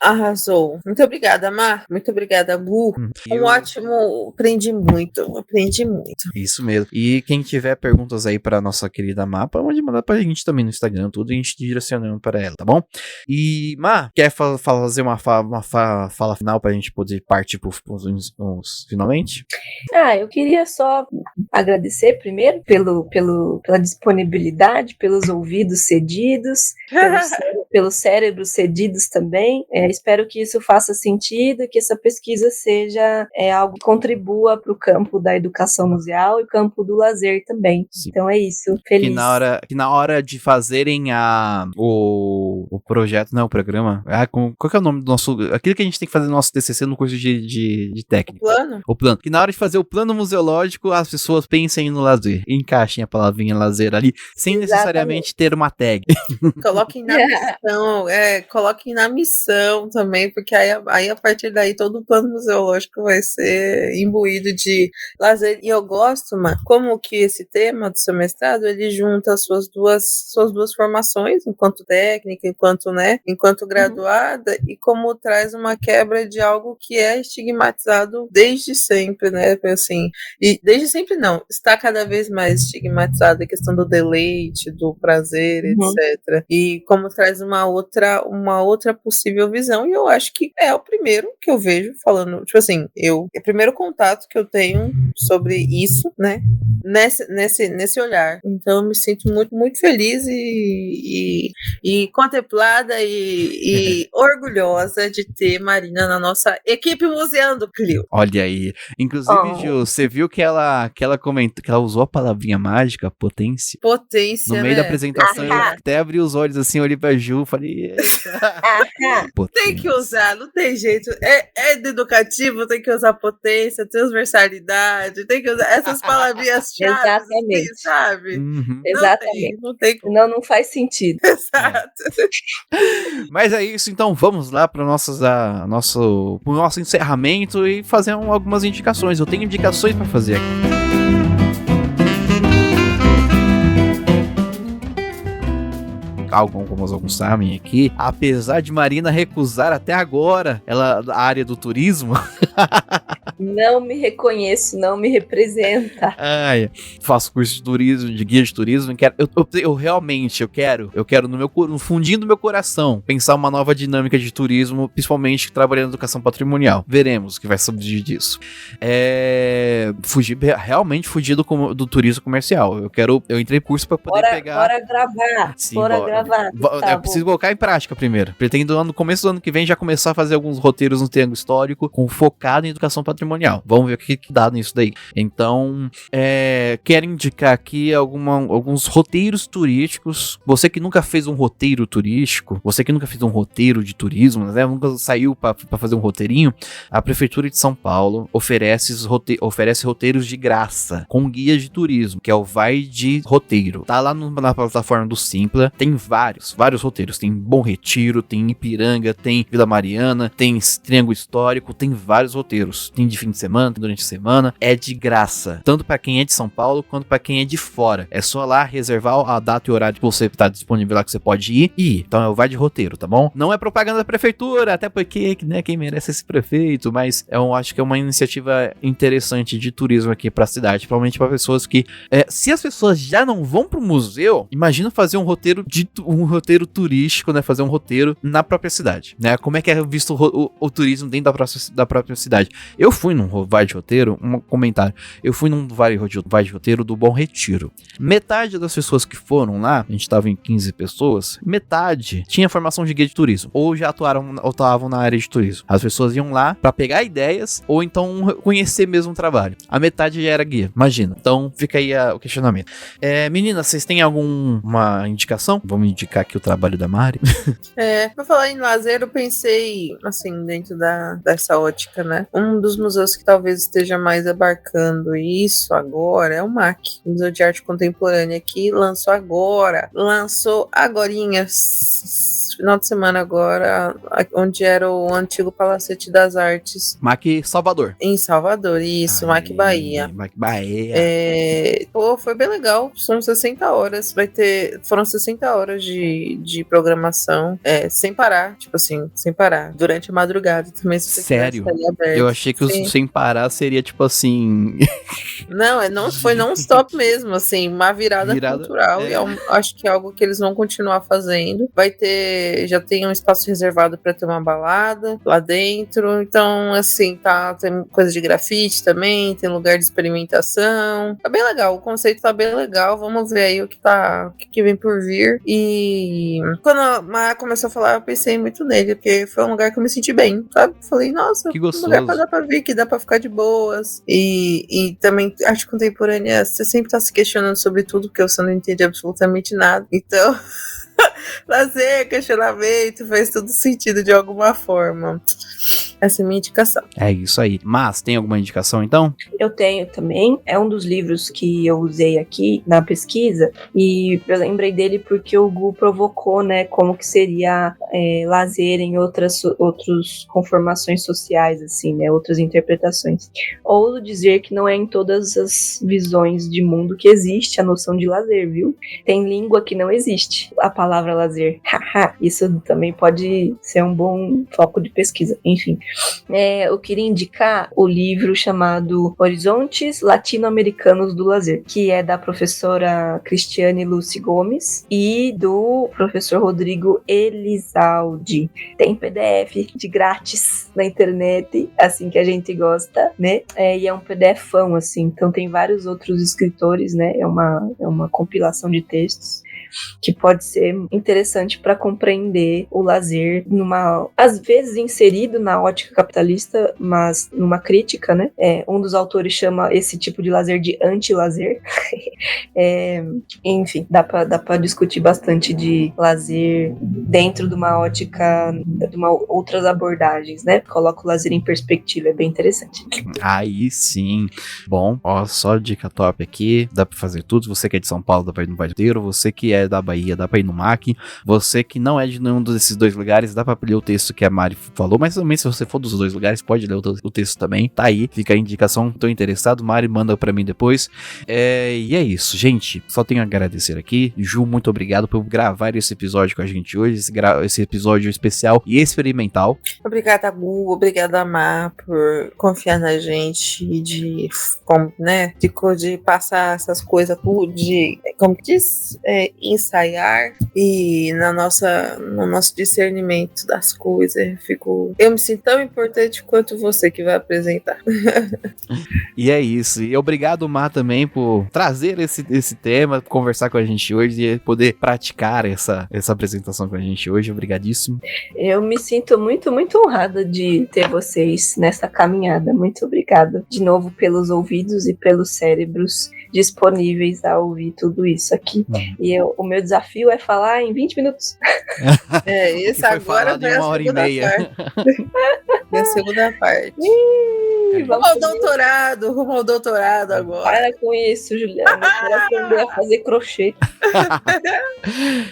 Arrasou. Muito obrigada, Mar. Muito obrigada, Gu. Ótimo. Aprendi muito. Isso mesmo. E quem tiver perguntas aí pra nossa querida Má, pode mandar pra gente também no Instagram, tudo, e a gente direcionando pra ela, tá bom? E, Má, quer fazer uma fala final pra gente poder partir pros finalmente? Eu queria só agradecer primeiro pela disponibilidade, pelos ouvidos cedidos, pelos cérebros cedidos também. Espero que isso faça sentido, que essa pesquisa seja algo que contribua para o campo da educação museal e o campo do lazer também. Sim. Então é isso. Feliz. Que na hora de fazerem o projeto, não, o programa, qual que é o nome do nosso... Aquilo que a gente tem que fazer no nosso TCC no curso de técnica. O plano. Que na hora de fazer o plano museológico, as pessoas pensem no lazer. Encaixem a palavrinha lazer ali, sem necessariamente ter uma tag. Coloquem na missão, coloquem na missão também, porque aí a partir daí todo o plano museológico vai ser imbuído de lazer. E eu gosto, como que esse tema do seu mestrado, ele junta as suas duas formações, enquanto técnica, enquanto graduada, e como traz uma quebra de algo que é estigmatizado desde sempre, né? Assim, e desde sempre não, está cada vez mais estigmatizado a questão do deleite, do prazer, etc. E como traz uma outra possível visão, e eu acho que é o primeiro que eu vejo falando, tipo assim, é o primeiro contato que eu tenho sobre isso, né, nesse olhar. Então eu me sinto muito, muito feliz e contemplada e orgulhosa de ter Marina na nossa equipe Museando, Clio. Olha aí, inclusive, Ju, você viu que ela comentou, que ela usou a palavrinha mágica, potência, no meio da apresentação. Eu até abri os olhos assim, olhei pra Ju, falei, tem que usar, não tem jeito, é educativo, tem que usar potência, transversalidade, tem que usar essas palavrinhas chaves. Exatamente. Assim, sabe? Exatamente. Não tem como. Senão não faz sentido. Exato. Mas é isso, então vamos lá para o nosso encerramento e fazer algumas indicações. Eu tenho indicações para fazer aqui. Como alguns sabem aqui, apesar de Marina recusar até agora a área do turismo, não me reconheço, não me representa. Faço curso de turismo, de guia de turismo, eu realmente quero no fundinho do meu coração pensar uma nova dinâmica de turismo, principalmente trabalhando em educação patrimonial. Veremos o que vai surgir disso. Realmente fugir do turismo comercial. Eu entrei em curso para poder pegar. Bora gravar. Sim, bora gravar. Eu preciso colocar em prática primeiro. Pretendo no começo do ano que vem já começar a fazer alguns roteiros no Triângulo Histórico focado em educação patrimonial. Vamos ver o que dá nisso daí. Então, quero indicar aqui alguns roteiros turísticos. Você que nunca fez um roteiro turístico, você que nunca fez um roteiro de turismo, né? Nunca saiu para fazer um roteirinho, a Prefeitura de São Paulo oferece roteiros de graça com guia de turismo, que é o Vai de Roteiro. Tá lá na plataforma do Simpla. Tem vários roteiros. Tem Bom Retiro, tem Ipiranga, tem Vila Mariana, tem Triângulo Histórico, tem vários roteiros. Tem de fim de semana, durante a semana, é de graça, tanto pra quem é de São Paulo, quanto pra quem é de fora. É só lá reservar a data e o horário que você tá disponível lá, que você pode ir, e então é o Vai de Roteiro, tá bom? Não é propaganda da prefeitura, até porque, né, quem merece é esse prefeito, mas eu acho que é uma iniciativa interessante de turismo aqui pra cidade, principalmente pra pessoas que, se as pessoas já não vão pro museu, imagina fazer um roteiro turístico, né, fazer um roteiro na própria cidade, né, como é que é visto o turismo dentro da própria cidade. Eu fui num Vai de Roteiro, um comentário, eu fui num Vai de Roteiro do Bom Retiro. Metade das pessoas que foram lá, a gente tava em 15 pessoas, metade tinha formação de guia de turismo, ou já atuavam na área de turismo. As pessoas iam lá pra pegar ideias, ou então conhecer mesmo o trabalho. A metade já era guia, imagina. Então fica aí o questionamento. Meninas, vocês têm alguma indicação? Vamos indicar aqui o trabalho da Mari. Pra falar em lazer, eu pensei, assim, dentro dessa ótica, né? Um dos museus que talvez esteja mais abarcando isso agora é o MAC, Museu de Arte Contemporânea, que lançou agorinha, final de semana agora, onde era o antigo Palacete das Artes. MAC Salvador. Em Salvador, isso, MAC Bahia. MAC Bahia. Foi bem legal, são 60 horas, foram 60 horas de programação, sem parar, tipo assim, sem parar, durante a madrugada também. Se você Sério? Aberto. Eu achei que o sem parar seria tipo assim... Não, foi non-stop mesmo, assim, uma virada cultural, e acho que é algo que eles vão continuar fazendo. Já tem um espaço reservado para ter uma balada lá dentro, então, assim, tem coisa de grafite também, tem lugar de experimentação, tá bem legal, o conceito tá bem legal, vamos ver aí o que vem por vir. E quando a Mara começou a falar, eu pensei muito nele, porque foi um lugar que eu me senti bem, sabe? Falei, nossa, que gostoso. Um lugar pra dar pra vir, que dá pra ficar de boas. E também, arte contemporânea, você sempre tá se questionando sobre tudo, porque você não entende absolutamente nada. Então, lazer, questionamento, faz todo sentido de alguma forma. Essa é a minha indicação. É isso aí. Mas, tem alguma indicação, então? Eu tenho também. É um dos livros que eu usei aqui na pesquisa. E eu lembrei dele porque o Gu provocou, né? Como que seria lazer em outras conformações sociais, assim, né? Outras interpretações. Ouso dizer que não é em todas as visões de mundo que existe a noção de lazer, viu? Tem língua que não existe a palavra lazer. Isso também pode ser um bom foco de pesquisa. Enfim. Eu queria indicar o livro chamado Horizontes Latino-Americanos do Lazer, que é da professora Cristiane Lucy Gomes e do professor Rodrigo Elizalde. Tem PDF de grátis na internet, assim que a gente gosta, né? E é um PDFão, assim, então tem vários outros escritores, né? É uma compilação de textos que pode ser interessante para compreender o lazer às vezes inserido na ótica capitalista, mas numa crítica, né? Um dos autores chama esse tipo de lazer de anti-lazer. Enfim, dá para discutir bastante de lazer dentro de uma ótica, outras abordagens, né? Coloca o lazer em perspectiva, é bem interessante. Aí sim. Bom, só dica top aqui, dá pra fazer tudo. Você que é de São Paulo, dá pra ir no Vai de Roteiro. Você que é da Bahia, dá pra ir no MAC. Você que não é de nenhum desses dois lugares, dá pra ler o texto que a Mari falou, mas também se você for dos dois lugares, pode ler o texto também, tá aí, fica a indicação, tô interessado, Mari, manda pra mim depois. E é isso, gente, só tenho a agradecer aqui. Ju, muito obrigado por gravar esse episódio com a gente hoje, esse episódio especial e experimental. Obrigada, Gu, obrigada, Mar, por confiar na gente e de passar essas coisas tudo, como que diz? Ensaiar e no nosso discernimento das coisas. Eu me sinto tão importante quanto você que vai apresentar. E é isso. E obrigado, Mar, também por trazer esse tema, conversar com a gente hoje e poder praticar essa apresentação com a gente hoje. Obrigadíssimo. Eu me sinto muito, muito honrada de ter vocês nessa caminhada. Muito obrigada de novo pelos ouvidos e pelos cérebros disponíveis a ouvir tudo isso aqui. E o meu desafio é falar em 20 minutos. Esse agora de 1 hora e meia. E a segunda parte. Rumo ao doutorado agora. Para com isso, Juliana. Quero aprender a fazer crochê.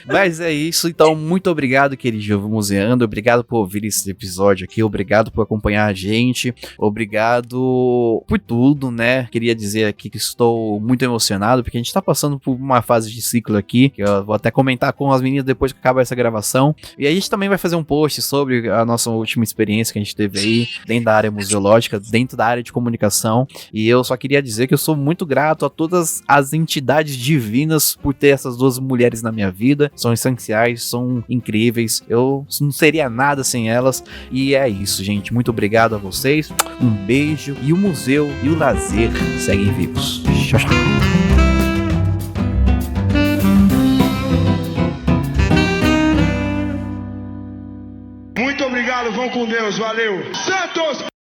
Mas é isso, então muito obrigado, querido museando, obrigado por ouvir esse episódio aqui, obrigado por acompanhar a gente, obrigado por tudo, né? Queria dizer aqui que estou muito emocionado, porque a gente tá passando por uma fase de ciclo aqui, que eu vou até comentar com as meninas depois que acabar essa gravação, e a gente também vai fazer um post sobre a nossa última experiência que a gente teve aí, dentro da área museológica, dentro da área de comunicação, e eu só queria dizer que eu sou muito grato a todas as entidades divinas por ter essas duas mulheres na minha vida, são essenciais, são incríveis, eu não seria nada sem elas, e é isso, gente, muito obrigado a vocês, um beijo, e o museu e o lazer seguem vivos. Tchau, tchau. Muito obrigado, vão com Deus, valeu. Santos!